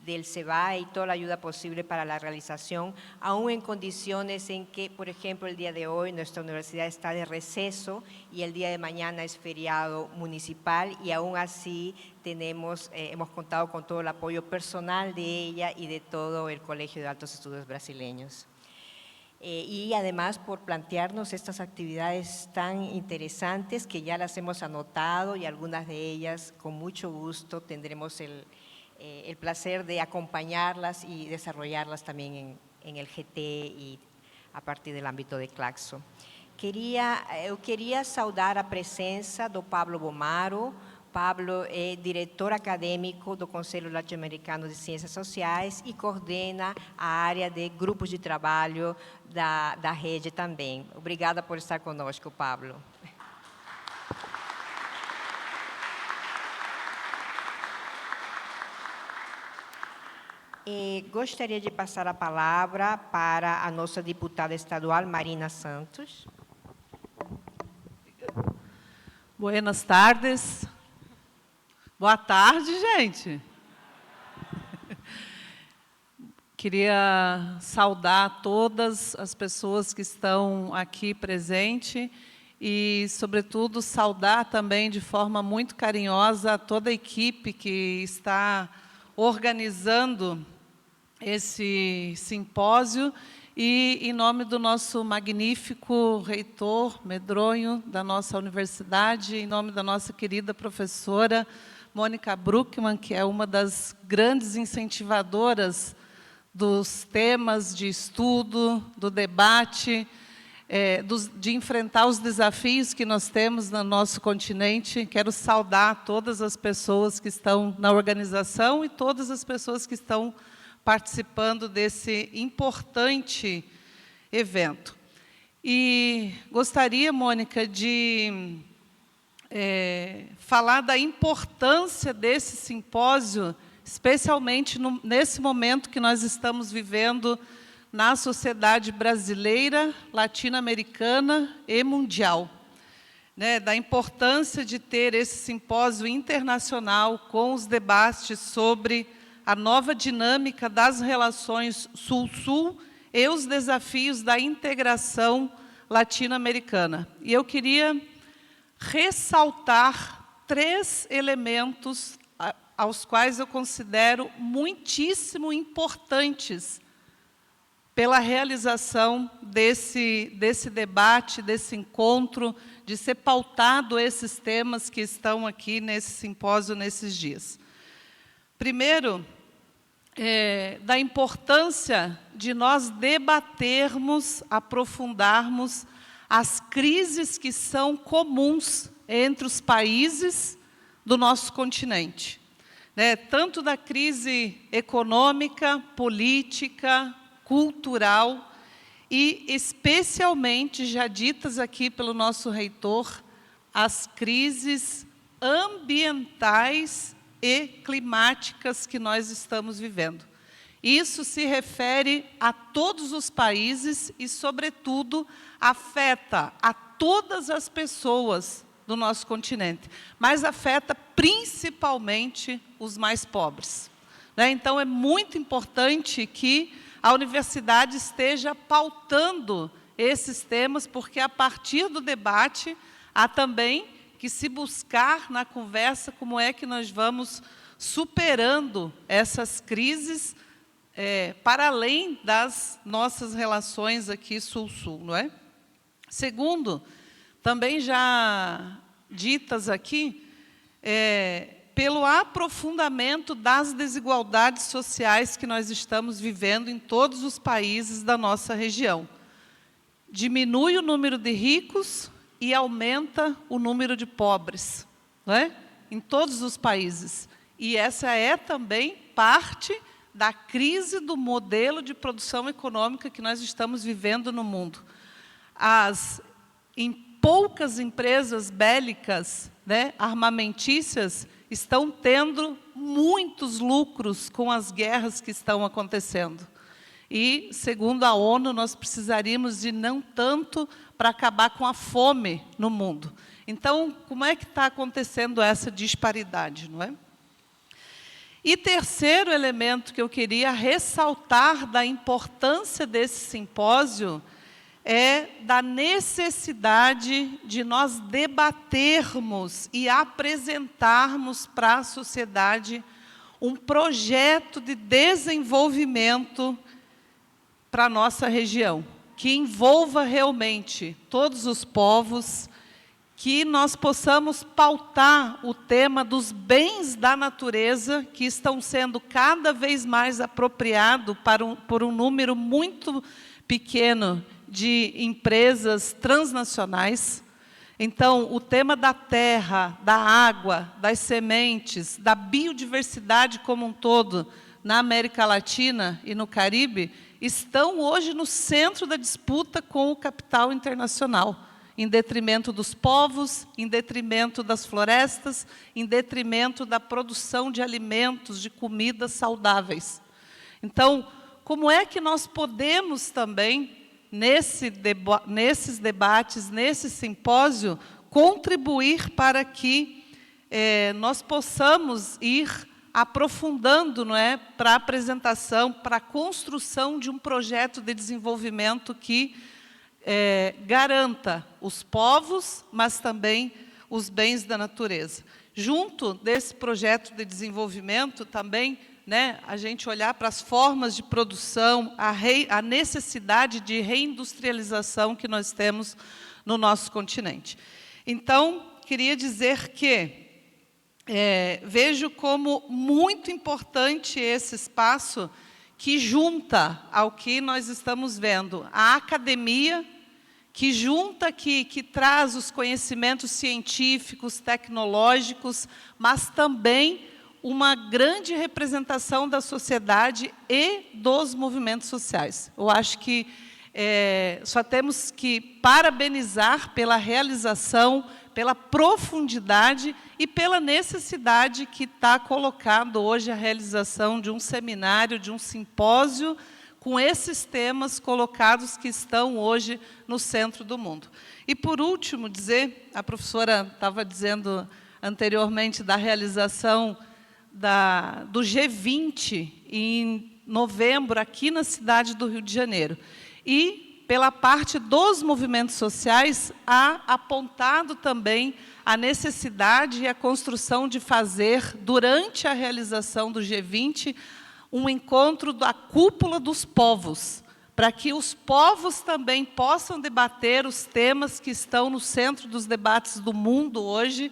del SEBAE y toda la ayuda posible para la realización, aún en condiciones en que, por ejemplo, el día de hoy nuestra universidad está de receso y el día de mañana es feriado municipal, y aún así hemos contado con todo el apoyo personal de ella y de todo el Colegio de Altos Estudios Brasileños. Y además por plantearnos estas actividades tan interesantes que ya las hemos anotado, y algunas de ellas con mucho gusto tendremos el placer de acompañarlas y desarrollarlas también en el GT y a partir del âmbito de Claxo. Eu queria saudar a presença do Pablo Bomaro. Pablo é diretor acadêmico do Conselho Latino-Americano de Ciências Sociais e coordena a área de grupos de trabalho da rede também. Obrigada por estar conosco, Pablo. Gostaria de passar a palavra para a nossa diputada estadual, Marina Santos.
Buenas tardes. Boa tarde, gente. Queria saudar todas as pessoas que estão aqui presentes e, sobretudo, saudar também de forma muito carinhosa toda a equipe que está organizando esse simpósio, e em nome do nosso magnífico reitor Medronho, da nossa universidade, em nome da nossa querida professora Mônica Bruckmann, que é uma das grandes incentivadoras dos temas de estudo, do debate, de enfrentar os desafios que nós temos no nosso continente. Quero saudar todas as pessoas que estão na organização e todas as pessoas que estão participando desse importante evento. E gostaria, Mônica, de falar da importância desse simpósio, especialmente nesse momento que nós estamos vivendo na sociedade brasileira, latino-americana e mundial. Da importância de ter esse simpósio internacional com os debates sobre a nova dinâmica das relações Sul-Sul e os desafios da integração latino-americana. E eu queria ressaltar 3 elementos aos quais eu considero muitíssimo importantes pela realização desse debate, desse encontro, de ser pautado esses temas que estão aqui nesse simpósio nesses dias. Primeiro, da importância de nós debatermos, aprofundarmos as crises que são comuns entre os países do nosso continente. Tanto da crise econômica, política, cultural e, especialmente, já ditas aqui pelo nosso reitor, as crises ambientais e climáticas que nós estamos vivendo. Isso se refere a todos os países e, sobretudo, afeta a todas as pessoas do nosso continente, mas afeta principalmente os mais pobres. Então, é muito importante que a universidade esteja pautando esses temas, porque, a partir do debate, há também que se buscar na conversa como é que nós vamos superando essas crises para além das nossas relações aqui Sul-Sul, não é? Segundo, também já ditas aqui, pelo aprofundamento das desigualdades sociais que nós estamos vivendo em todos os países da nossa região. diminui o número de ricos e aumenta o número de pobres, não é? Em todos os países. E essa é também parte da crise do modelo de produção econômica que nós estamos vivendo no mundo. Em poucas empresas bélicas, né, armamentícias, estão tendo muitos lucros com as guerras que estão acontecendo. E, segundo a ONU, nós precisaríamos de não tanto para acabar com a fome no mundo. Então, como é que está acontecendo essa disparidade, não é? E terceiro elemento que eu queria ressaltar da importância desse simpósio é da necessidade de nós debatermos e apresentarmos para a sociedade um projeto de desenvolvimento para a nossa região, que envolva realmente todos os povos, que nós possamos pautar o tema dos bens da natureza, que estão sendo cada vez mais apropriados por um número muito pequeno de empresas transnacionais. Então, o tema da terra, da água, das sementes, da biodiversidade como um todo, na América Latina e no Caribe, estão hoje no centro da disputa com o capital internacional, em detrimento dos povos, em detrimento das florestas, em detrimento da produção de alimentos, de comidas saudáveis. Então, como é que nós podemos também, nesses debates, nesse simpósio, contribuir para que nós possamos ir aprofundando, não é, para a apresentação, para a construção de um projeto de desenvolvimento que garanta os povos, mas também os bens da natureza. Junto desse projeto de desenvolvimento também, né, a gente olhar para as formas de produção, a necessidade de reindustrialização que nós temos no nosso continente. Então, queria dizer que vejo como muito importante esse espaço que junta ao que nós estamos vendo a academia, que junta, que traz os conhecimentos científicos, tecnológicos, mas também uma grande representação da sociedade e dos movimentos sociais. Eu acho que só temos que parabenizar pela realização, pela profundidade e pela necessidade que está colocado hoje a realização de um seminário, de um simpósio, com esses temas colocados que estão hoje no centro do mundo. E, por último, dizer, a professora estava dizendo anteriormente da realização do G20 em novembro, aqui na cidade do Rio de Janeiro. E, pela parte dos movimentos sociais, há apontado também a necessidade e a construção de fazer, durante a realização do G20, um encontro da cúpula dos povos, para que os povos também possam debater os temas que estão no centro dos debates do mundo hoje,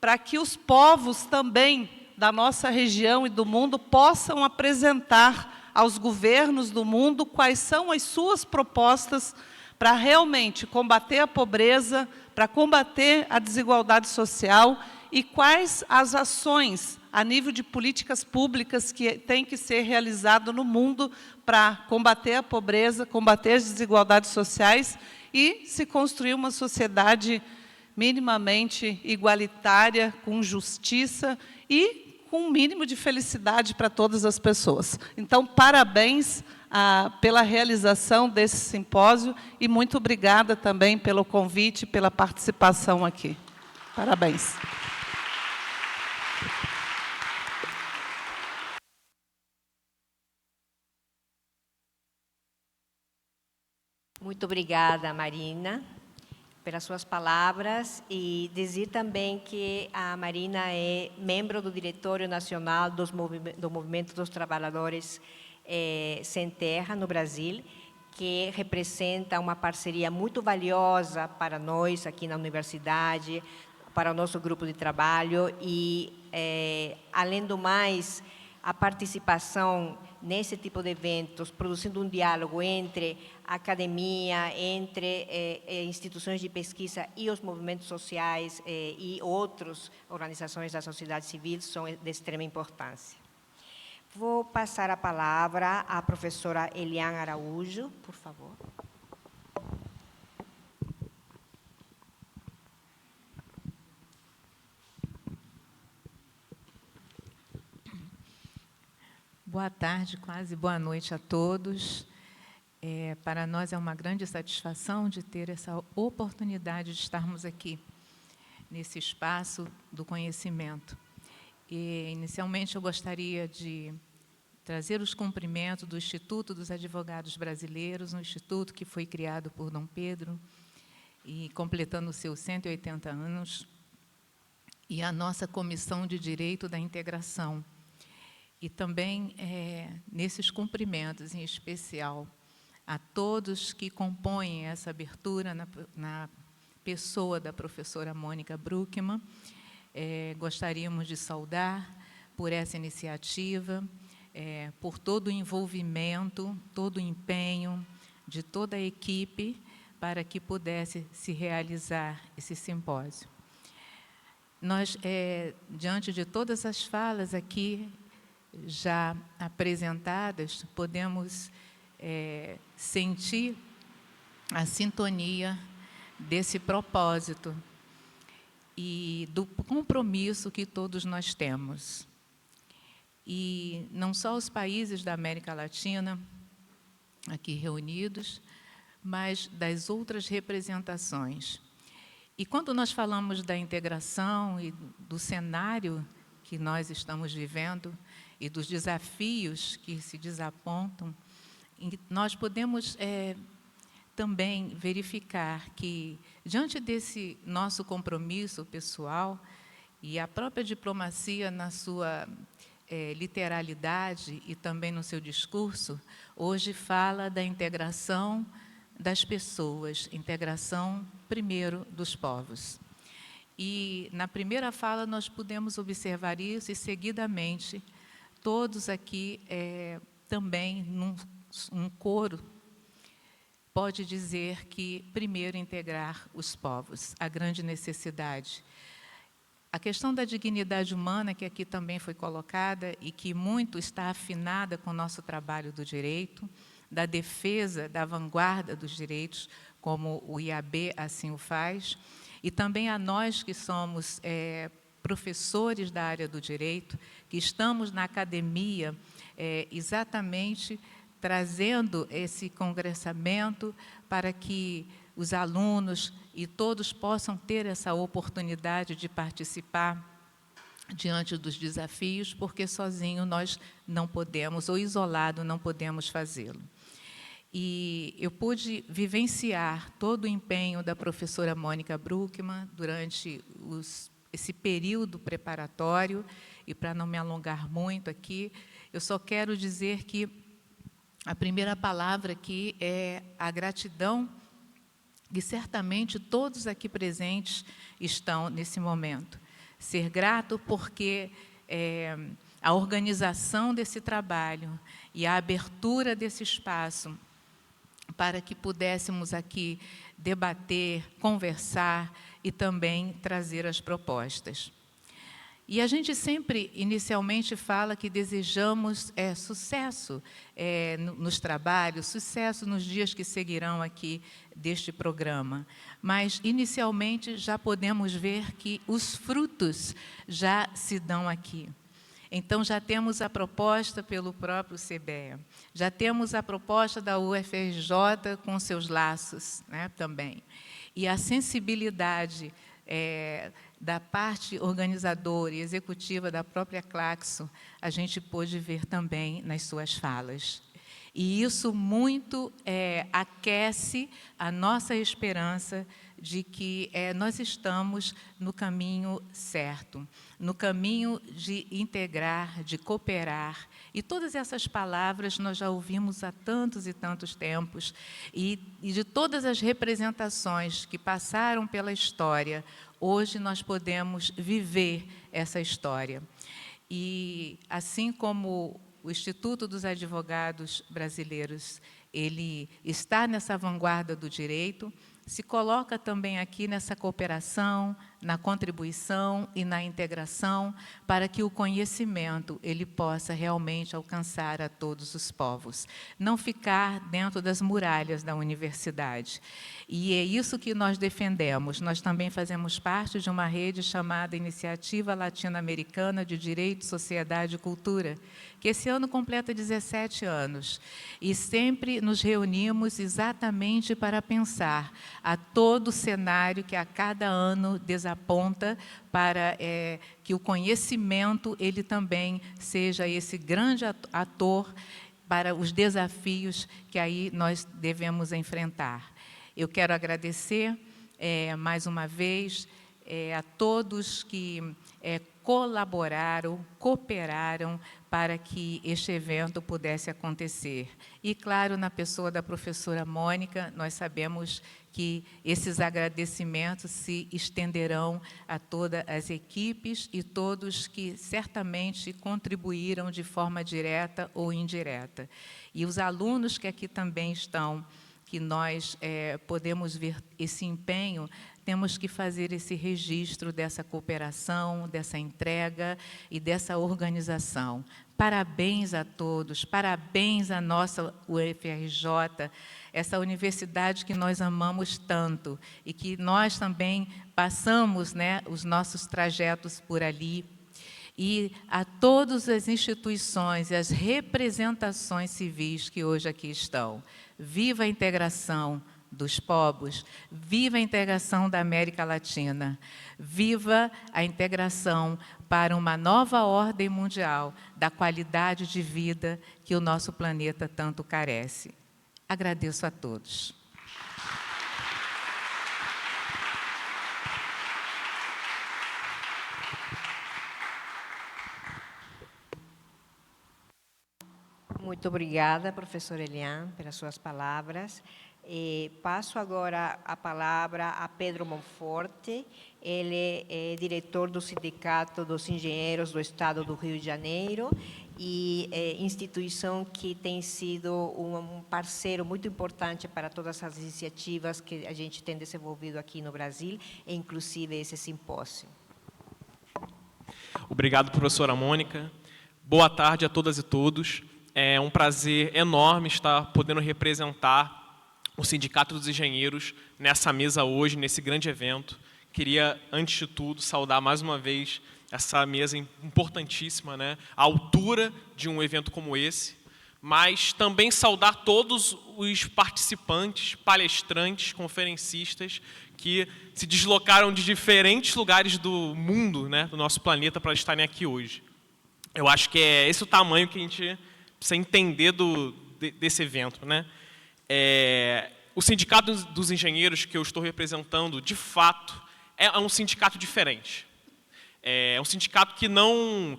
para que os povos também da nossa região e do mundo possam apresentar aos governos do mundo quais são as suas propostas para realmente combater a pobreza, para combater a desigualdade social e quais as ações a nível de políticas públicas que têm que ser realizadas no mundo para combater a pobreza, combater as desigualdades sociais e se construir uma sociedade minimamente igualitária, com justiça e com um mínimo de felicidade para todas as pessoas. Então, parabéns pela realização desse simpósio e muito obrigada também pelo convite, pela participação aqui. Parabéns.
Muito obrigada, Marina, pelas suas palavras e dizer também que a Marina é membro do Diretório Nacional do Movimento dos Trabalhadores Sem Terra no Brasil, que representa uma parceria muito valiosa para nós aqui na universidade, para o nosso grupo de trabalho e, além do mais, a participação nesse tipo de eventos, produzindo um diálogo entre a academia, entre instituições de pesquisa e os movimentos sociais e outras organizações da sociedade civil, são de extrema importância. Vou passar a palavra à professora Eliane Araújo, por favor.
Boa tarde, quase boa noite a todos. Para nós é uma grande satisfação de ter essa oportunidade de estarmos aqui, nesse espaço do conhecimento. E, inicialmente, eu gostaria de trazer os cumprimentos do Instituto dos Advogados Brasileiros, um instituto que foi criado por Dom Pedro, e completando os seus 180 anos, e a nossa Comissão de Direito da Integração. E também, nesses cumprimentos, em especial, a todos que compõem essa abertura na pessoa da professora Mônica Bruckmann, gostaríamos de saudar por essa iniciativa, por todo o envolvimento, todo o empenho de toda a equipe para que pudesse se realizar esse simpósio. Nós, diante de todas as falas aqui, já apresentadas, podemos sentir a sintonia desse propósito e do compromisso que todos nós temos. E não só os países da América Latina, aqui reunidos, mas das outras representações. E quando nós falamos da integração e do cenário que nós estamos vivendo, e dos desafios que se desapontam, nós podemos também verificar que, diante desse nosso compromisso pessoal, e a própria diplomacia na sua literalidade e também no seu discurso, hoje fala da integração das pessoas, integração, primeiro, dos povos. E, na primeira fala, nós podemos observar isso e, seguidamente, todos aqui também, num coro, pode dizer que, primeiro, integrar os povos, a grande necessidade. A questão da dignidade humana, que aqui também foi colocada e que muito está afinada com o nosso trabalho do direito, da defesa, da vanguarda dos direitos, como o IAB assim o faz, e também a nós que somos professores da área do direito, que estamos na academia exatamente trazendo esse congressamento para que os alunos e todos possam ter essa oportunidade de participar diante dos desafios, porque sozinho nós não podemos, ou isolado não podemos fazê-lo. E eu pude vivenciar todo o empenho da professora Mônica Bruckmann durante esse período preparatório, e para não me alongar muito aqui, eu só quero dizer que a primeira palavra aqui é a gratidão, que certamente todos aqui presentes estão nesse momento. Ser grato porque a organização desse trabalho e a abertura desse espaço para que pudéssemos aqui debater, conversar e também trazer as propostas. E a gente sempre, inicialmente, fala que desejamos sucesso nos trabalhos, sucesso nos dias que seguirão aqui deste programa. Mas, inicialmente, já podemos ver que os frutos já se dão aqui. Então, já temos a proposta pelo próprio CBE, já temos a proposta da UFRJ com seus laços, né, também. E a sensibilidade da parte organizadora e executiva da própria Claxo, a gente pôde ver também nas suas falas. E isso muito aquece a nossa esperança de que nós estamos no caminho certo, no caminho de integrar, de cooperar. E todas essas palavras nós já ouvimos há tantos e tantos tempos, e de todas as representações que passaram pela história, hoje nós podemos viver essa história. E assim como o Instituto dos Advogados Brasileiros, ele está nessa vanguarda do direito, se coloca também aqui nessa cooperação, na contribuição e na integração, para que o conhecimento ele possa realmente alcançar a todos os povos, não ficar dentro das muralhas da universidade. E é isso que nós defendemos. Nós também fazemos parte de uma rede chamada Iniciativa Latino-Americana de Direito, Sociedade e Cultura, que esse ano completa 17 anos. E sempre nos reunimos exatamente para pensar a todo o cenário que a cada ano desaponta para que o conhecimento ele também seja esse grande ator para os desafios que aí nós devemos enfrentar. Eu quero agradecer mais uma vez a todos que colaboraram, cooperaram para que este evento pudesse acontecer. E, claro, na pessoa da professora Mônica, nós sabemos que esses agradecimentos se estenderão a todas as equipes e todos que certamente contribuíram de forma direta ou indireta. E os alunos que aqui também estão, que nós podemos ver esse empenho, temos que fazer esse registro dessa cooperação, dessa entrega e dessa organização. Parabéns a todos, parabéns à nossa UFRJ, essa universidade que nós amamos tanto e que nós também passamos, né, os nossos trajetos por ali. E a todas as instituições e as representações civis que hoje aqui estão. Viva a integração dos povos, viva a integração da América Latina, viva a integração para uma nova ordem mundial da qualidade de vida que o nosso planeta tanto carece. Agradeço a todos.
Muito obrigada, professora Eliane, pelas suas palavras. Passo agora a palavra a Pedro Monforte. Ele é diretor do Sindicato dos Engenheiros do Estado do Rio de Janeiro e instituição que tem sido um parceiro muito importante para todas as iniciativas que a gente tem desenvolvido aqui no Brasil, e inclusive esse simpósio.
Obrigado, professora Mônica. Boa tarde a todas e todos. É um prazer enorme estar podendo representar o Sindicato dos Engenheiros nessa mesa hoje, nesse grande evento. Queria, antes de tudo, saudar mais uma vez essa mesa importantíssima, né? A altura de um evento como esse, mas também saudar todos os participantes, palestrantes, conferencistas, que se deslocaram de diferentes lugares do mundo, né, do nosso planeta, para estarem aqui hoje. Eu acho que é esse o tamanho que a gente precisa entender desse evento, né? O Sindicato dos Engenheiros que eu estou representando, de fato, é um sindicato diferente. É um sindicato que não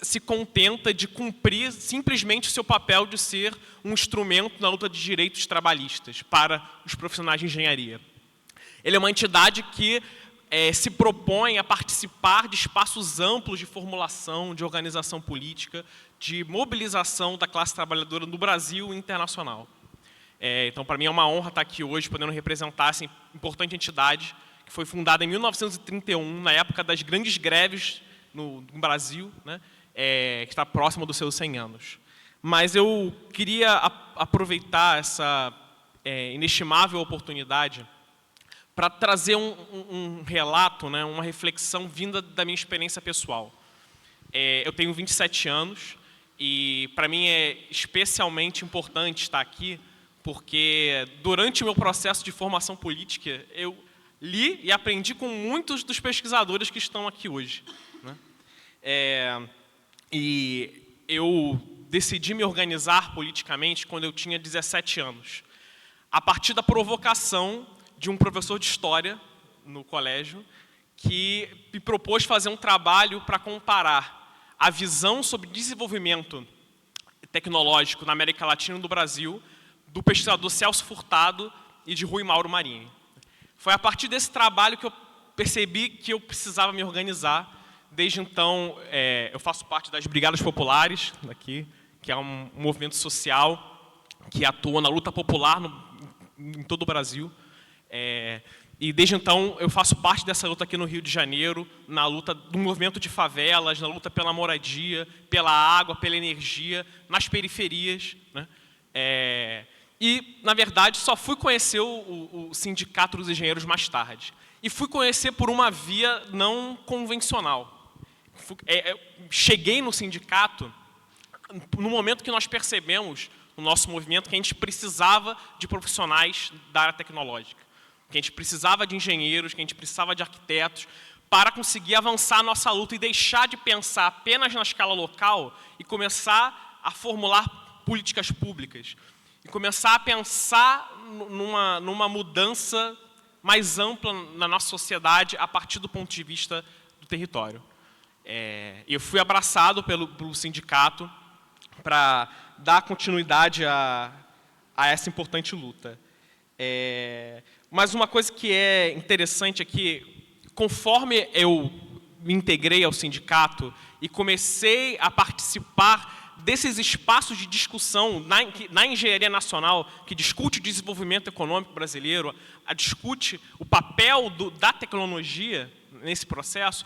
se contenta de cumprir simplesmente o seu papel de ser um instrumento na luta de direitos trabalhistas para os profissionais de engenharia. Ele é uma entidade que se propõe a participar de espaços amplos de formulação, de organização política, de mobilização da classe trabalhadora no Brasil e internacional. Então, para mim, é uma honra estar aqui hoje, podendo representar essa importante entidade, que foi fundada em 1931, na época das grandes greves no Brasil, né, que está próxima dos seus 100 anos. Mas eu queria aproveitar essa inestimável oportunidade para trazer um relato, né, uma reflexão vinda da minha experiência pessoal. Eu tenho 27 anos e, para mim, é especialmente importante estar aqui porque, durante o meu processo de formação política, eu li e aprendi com muitos dos pesquisadores que estão aqui hoje, né? E eu decidi me organizar politicamente quando eu tinha 17 anos, a partir da provocação de um professor de história no colégio, que me propôs fazer um trabalho para comparar a visão sobre desenvolvimento tecnológico na América Latina e no Brasil do pesquisador Celso Furtado e de Rui Mauro Marini. Foi a partir desse trabalho que eu percebi que eu precisava me organizar. Desde então, eu faço parte das Brigadas Populares, aqui, que é um movimento social que atua na luta popular em todo o Brasil. E desde então eu faço parte dessa luta aqui no Rio de Janeiro, na luta do movimento de favelas, na luta pela moradia, pela água, pela energia, nas periferias, né? E, na verdade, só fui conhecer o Sindicato dos Engenheiros mais tarde. E fui conhecer por uma via não convencional. Cheguei no sindicato no momento que nós percebemos, no nosso movimento, que a gente precisava de profissionais da área tecnológica, que a gente precisava de engenheiros, que a gente precisava de arquitetos, para conseguir avançar a nossa luta e deixar de pensar apenas na escala local e começar a formular políticas públicas. E começar a pensar numa mudança mais ampla na nossa sociedade a partir do ponto de vista do território. Eu fui abraçado pelo sindicato para dar continuidade a essa importante luta. Mas uma coisa que é interessante é que, conforme eu me integrei ao sindicato e comecei a participar desses espaços de discussão na engenharia nacional, que discute o desenvolvimento econômico brasileiro, discute o papel da tecnologia nesse processo,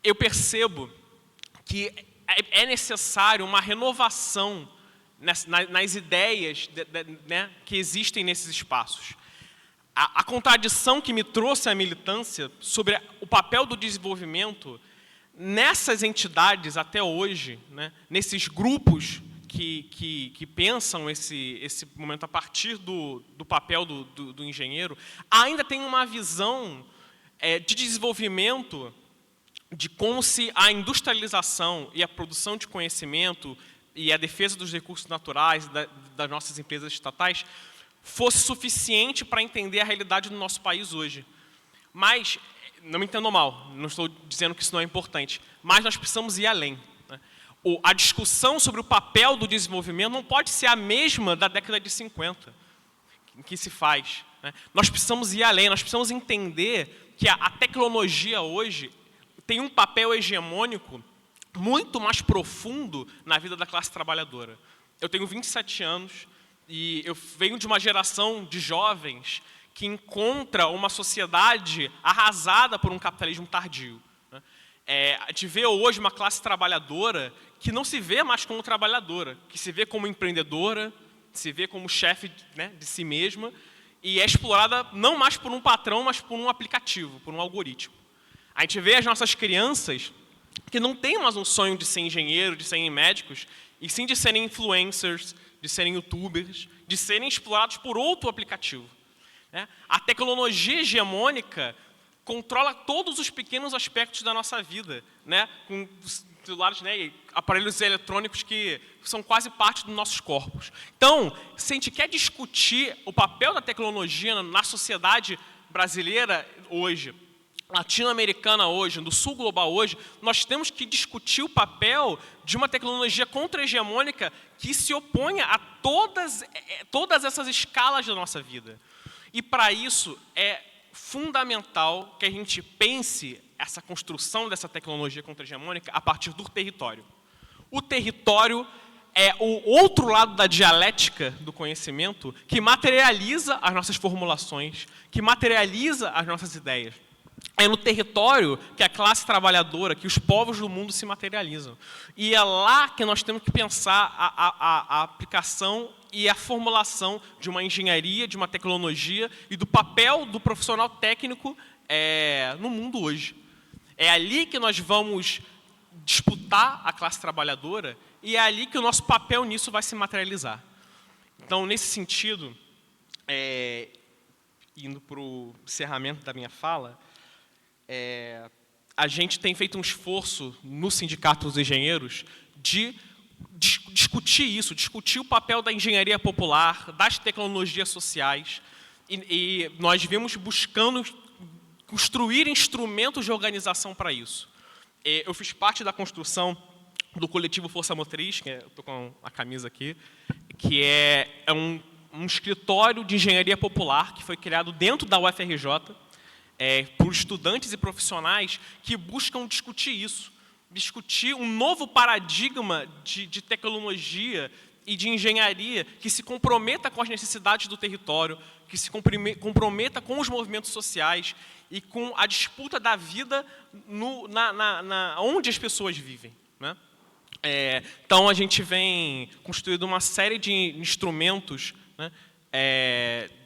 eu percebo que é necessário uma renovação nas ideias né, que existem nesses espaços. A contradição que me trouxe à militância sobre o papel do desenvolvimento nessas entidades até hoje, né, nesses grupos que pensam esse momento a partir do papel do engenheiro, ainda tem uma visão de desenvolvimento de como se a industrialização e a produção de conhecimento e a defesa dos recursos naturais das nossas empresas estatais fosse suficiente para entender a realidade do nosso país hoje. Mas, não me entendam mal, não estou dizendo que isso não é importante, mas nós precisamos ir além, né? A discussão sobre o papel do desenvolvimento não pode ser a mesma da década de 50, que se faz, né? Nós precisamos ir além, nós precisamos entender que a tecnologia hoje tem um papel hegemônico muito mais profundo na vida da classe trabalhadora. Eu tenho 27 anos e eu venho de uma geração de jovens que encontra uma sociedade arrasada por um capitalismo tardio. A gente vê hoje uma classe trabalhadora que não se vê mais como trabalhadora, que se vê como empreendedora, se vê como chefe, né, de si mesma, e é explorada não mais por um patrão, mas por um aplicativo, por um algoritmo. A gente vê as nossas crianças que não têm mais um sonho de ser engenheiro, de serem médicos, e sim de serem influencers, de serem youtubers, de serem explorados por outro aplicativo. A tecnologia hegemônica controla todos os pequenos aspectos da nossa vida, né? Com celulares, né, e aparelhos eletrônicos que são quase parte dos nossos corpos. Então, se a gente quer discutir o papel da tecnologia na sociedade brasileira hoje, latino-americana hoje, no sul global hoje, nós temos que discutir o papel de uma tecnologia contra-hegemônica que se oponha a todas essas escalas da nossa vida. E, para isso, é fundamental que a gente pense essa construção dessa tecnologia contra-hegemônica a partir do território. O território é o outro lado da dialética do conhecimento que materializa as nossas formulações, que materializa as nossas ideias. É no território que a classe trabalhadora, que os povos do mundo se materializam. E é lá que nós temos que pensar a aplicação e a formulação de uma engenharia, de uma tecnologia e do papel do profissional técnico no mundo hoje. É ali que nós vamos disputar a classe trabalhadora e é ali que o nosso papel nisso vai se materializar. Então, nesse sentido, indo para o encerramento da minha fala, a gente tem feito um esforço no Sindicato dos Engenheiros de discutir isso, discutir o papel da engenharia popular, das tecnologias sociais, e nós vimos buscando construir instrumentos de organização para isso. Eu fiz parte da construção do coletivo Força Motriz, que estou com a camisa aqui, que é um escritório de engenharia popular que foi criado dentro da UFRJ, por estudantes e profissionais que buscam discutir isso, discutir um novo paradigma de tecnologia e de engenharia que se comprometa com as necessidades do território, que se comprometa com os movimentos sociais e com a disputa da vida onde as pessoas vivem, né? Então, a gente vem construindo uma série de instrumentos, né,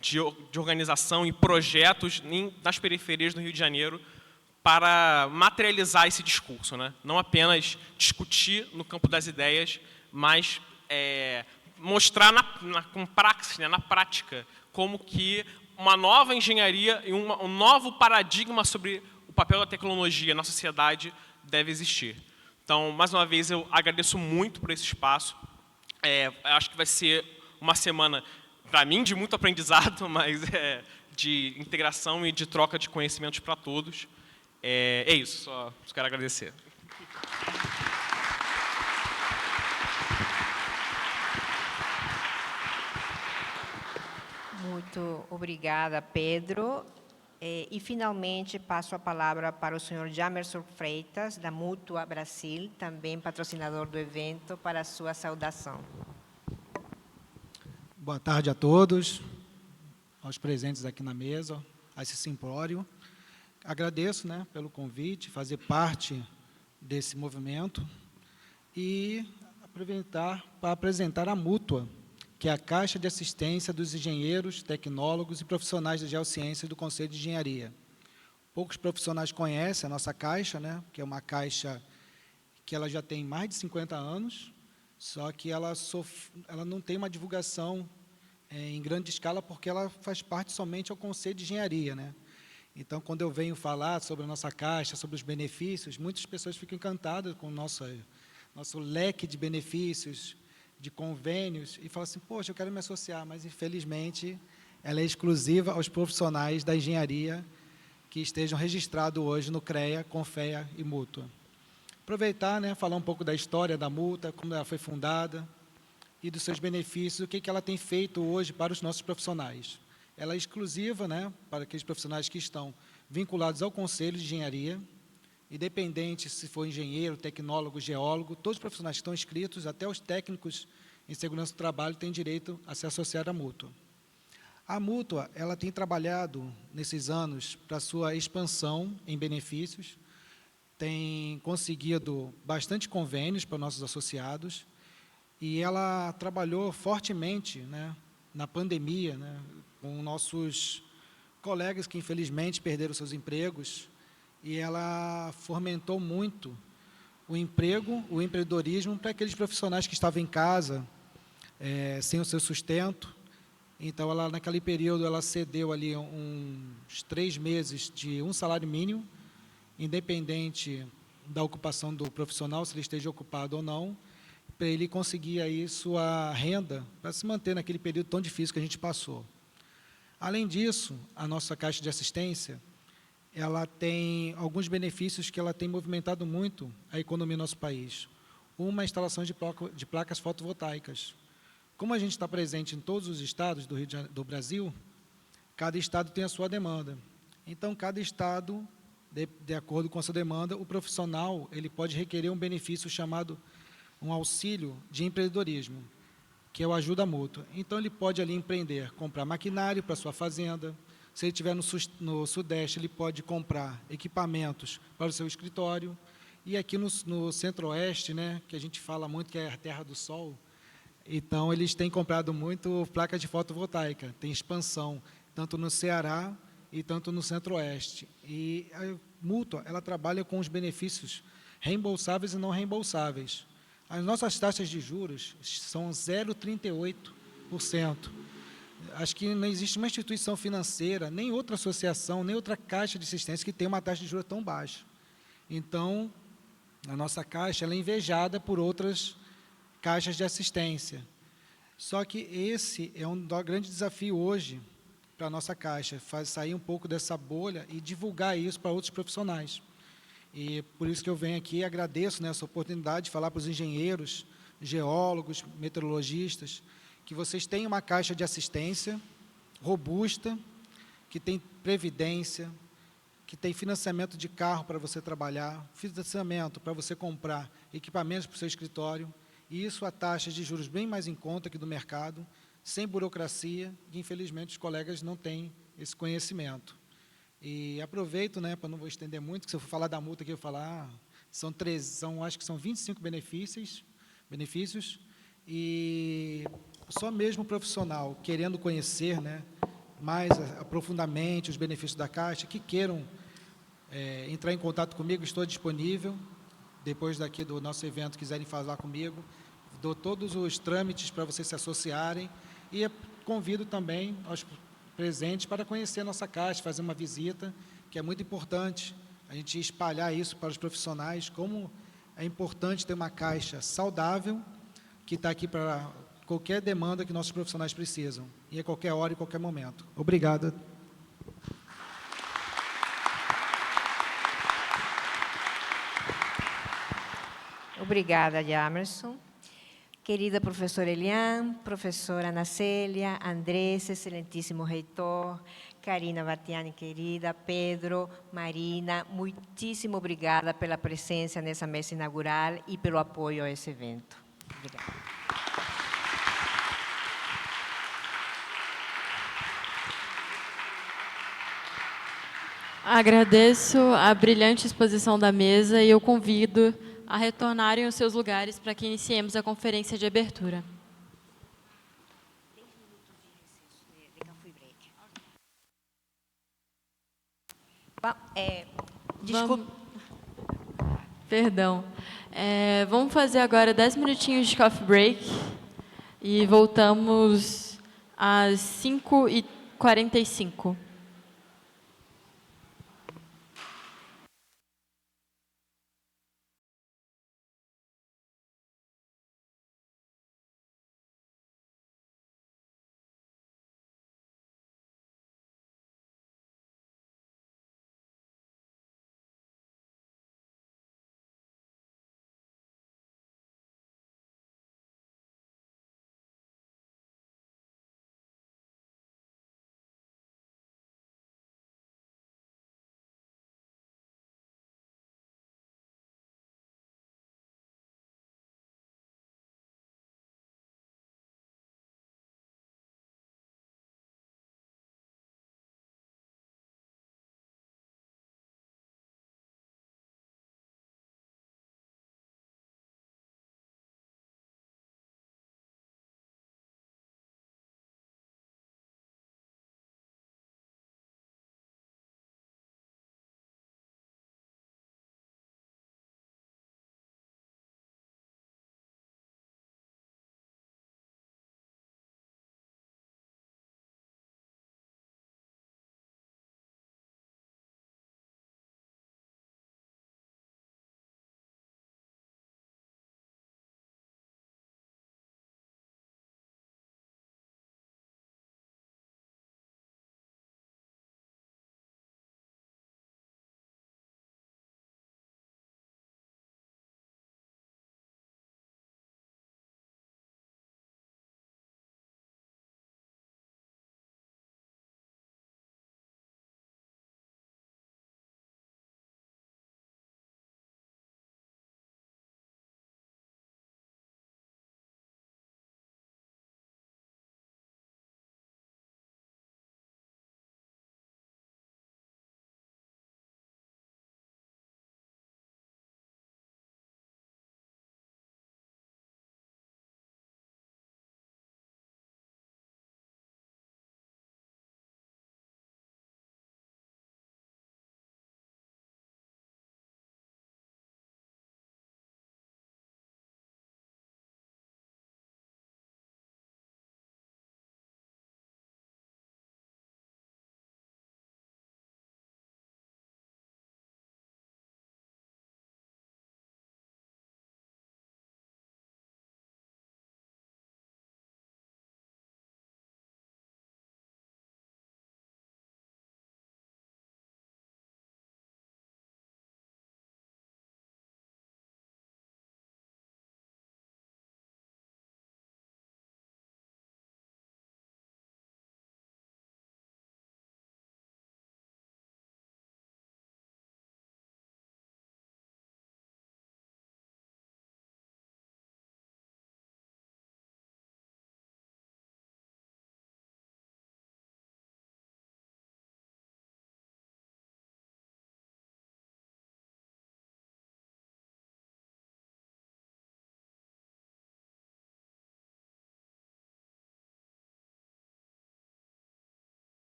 de organização e projetos nas periferias do Rio de Janeiro para materializar esse discurso, né? Não apenas discutir no campo das ideias, mas mostrar com praxis, né, na prática, como que uma nova engenharia e um novo paradigma sobre o papel da tecnologia na sociedade deve existir. Então, mais uma vez, eu agradeço muito por esse espaço. Acho que vai ser uma semana, para mim, de muito aprendizado, mas de integração e de troca de conhecimentos para todos. É isso, só quero agradecer.
Muito obrigada, Pedro. E, finalmente, passo a palavra para o senhor Jamerson Freitas, da Mútua Brasil, também patrocinador do evento, para a sua saudação.
Boa tarde a todos, aos presentes aqui na mesa, a esse simpório. Agradeço, né, pelo convite, fazer parte desse movimento e aproveitar para apresentar a Mútua, que é a Caixa de Assistência dos Engenheiros, Tecnólogos e Profissionais da Geociência do Conselho de Engenharia. Poucos profissionais conhecem a nossa Caixa, né, que é uma caixa que ela já tem mais de 50 anos, só que ela não tem uma divulgação em grande escala, porque ela faz parte somente ao Conselho de Engenharia, né? Então, quando eu venho falar sobre a nossa Caixa, sobre os benefícios, muitas pessoas ficam encantadas com o nosso leque de benefícios, de convênios, e falam assim, poxa, eu quero me associar, mas, infelizmente, ela é exclusiva aos profissionais da engenharia que estejam registrados hoje no CREA, Confea e Mútua. Aproveitar, né, falar um pouco da história da Mútua, como ela foi fundada, e dos seus benefícios, o que ela tem feito hoje para os nossos profissionais. Ela é exclusiva, né, para aqueles profissionais que estão vinculados ao Conselho de Engenharia, independente se for engenheiro, tecnólogo, geólogo, todos os profissionais que estão inscritos, até os técnicos em segurança do trabalho, têm direito a se associar à Mútua. A Mútua, ela tem trabalhado, nesses anos, para a sua expansão em benefícios, tem conseguido bastante convênios para nossos associados, e ela trabalhou fortemente, né, na pandemia, né, com nossos colegas que, infelizmente, perderam seus empregos, e ela fomentou muito o emprego, o empreendedorismo para aqueles profissionais que estavam em casa, sem o seu sustento. Então, ela, naquele período, ela cedeu ali uns 3 meses de um salário mínimo, independente da ocupação do profissional, se ele esteja ocupado ou não, para ele conseguir aí sua renda para se manter naquele período tão difícil que a gente passou. Além disso, a nossa Caixa de Assistência, ela tem alguns benefícios que ela tem movimentado muito a economia do nosso país. Uma, a instalação de placas fotovoltaicas. Como a gente está presente em todos os estados do Brasil, cada estado tem a sua demanda. Então, cada estado, de acordo com a sua demanda, o profissional ele pode requerer um benefício chamado um auxílio de empreendedorismo, que é o ajuda mútua. Então, ele pode ali empreender, comprar maquinário para a sua fazenda. Se ele estiver no Sudeste, ele pode comprar equipamentos para o seu escritório. E aqui no Centro-Oeste, né, que a gente fala muito que é a terra do sol, então eles têm comprado muito placas de fotovoltaica, tem expansão, tanto no Ceará e tanto no Centro-Oeste. E a Mútua, ela trabalha com os benefícios reembolsáveis e não reembolsáveis. As nossas taxas de juros são 0,38%. Acho que não existe uma instituição financeira, nem outra associação, nem outra caixa de assistência que tenha uma taxa de juros tão baixa. Então, a nossa caixa ela é invejada por outras caixas de assistência. Só que esse é um grande desafio hoje para a nossa caixa, sair um pouco dessa bolha e divulgar isso para outros profissionais. E por isso que eu venho aqui e agradeço, né, essa oportunidade de falar para os engenheiros, geólogos, meteorologistas, que vocês têm uma caixa de assistência robusta, que tem previdência, que tem financiamento de carro para você trabalhar, financiamento para você comprar equipamentos para o seu escritório, e isso a taxas de juros bem mais em conta que do mercado, sem burocracia, e infelizmente os colegas não têm esse conhecimento. E aproveito, né, para não vou estender muito, que se eu for falar da multa aqui, eu vou falar, acho que são 25 benefícios, e só mesmo o profissional querendo conhecer, né, mais aprofundadamente os benefícios da Caixa, que queiram entrar em contato comigo, estou disponível. Depois daqui do nosso evento, quiserem falar comigo, dou todos os trâmites para vocês se associarem e convido também aos presentes para conhecer a nossa Caixa, fazer uma visita, que é muito importante a gente espalhar isso para os profissionais, como é importante ter uma Caixa saudável, que está aqui para qualquer demanda que nossos profissionais precisam, e a qualquer hora e qualquer momento. Obrigado.
Obrigada, Jamerson. Querida professora Eliane, professora Ana Célia, Andrés, excelentíssimo reitor, Karina Vartiani, querida, Pedro, Marina, muitíssimo obrigada pela presença nessa mesa inaugural e pelo apoio a esse evento. Obrigada.
Agradeço a brilhante exposição da mesa e eu convido a retornarem aos seus lugares para que iniciemos a conferência de abertura.
Desculpa.
Perdão. Vamos fazer agora 10 minutinhos de coffee break e voltamos às 5h45.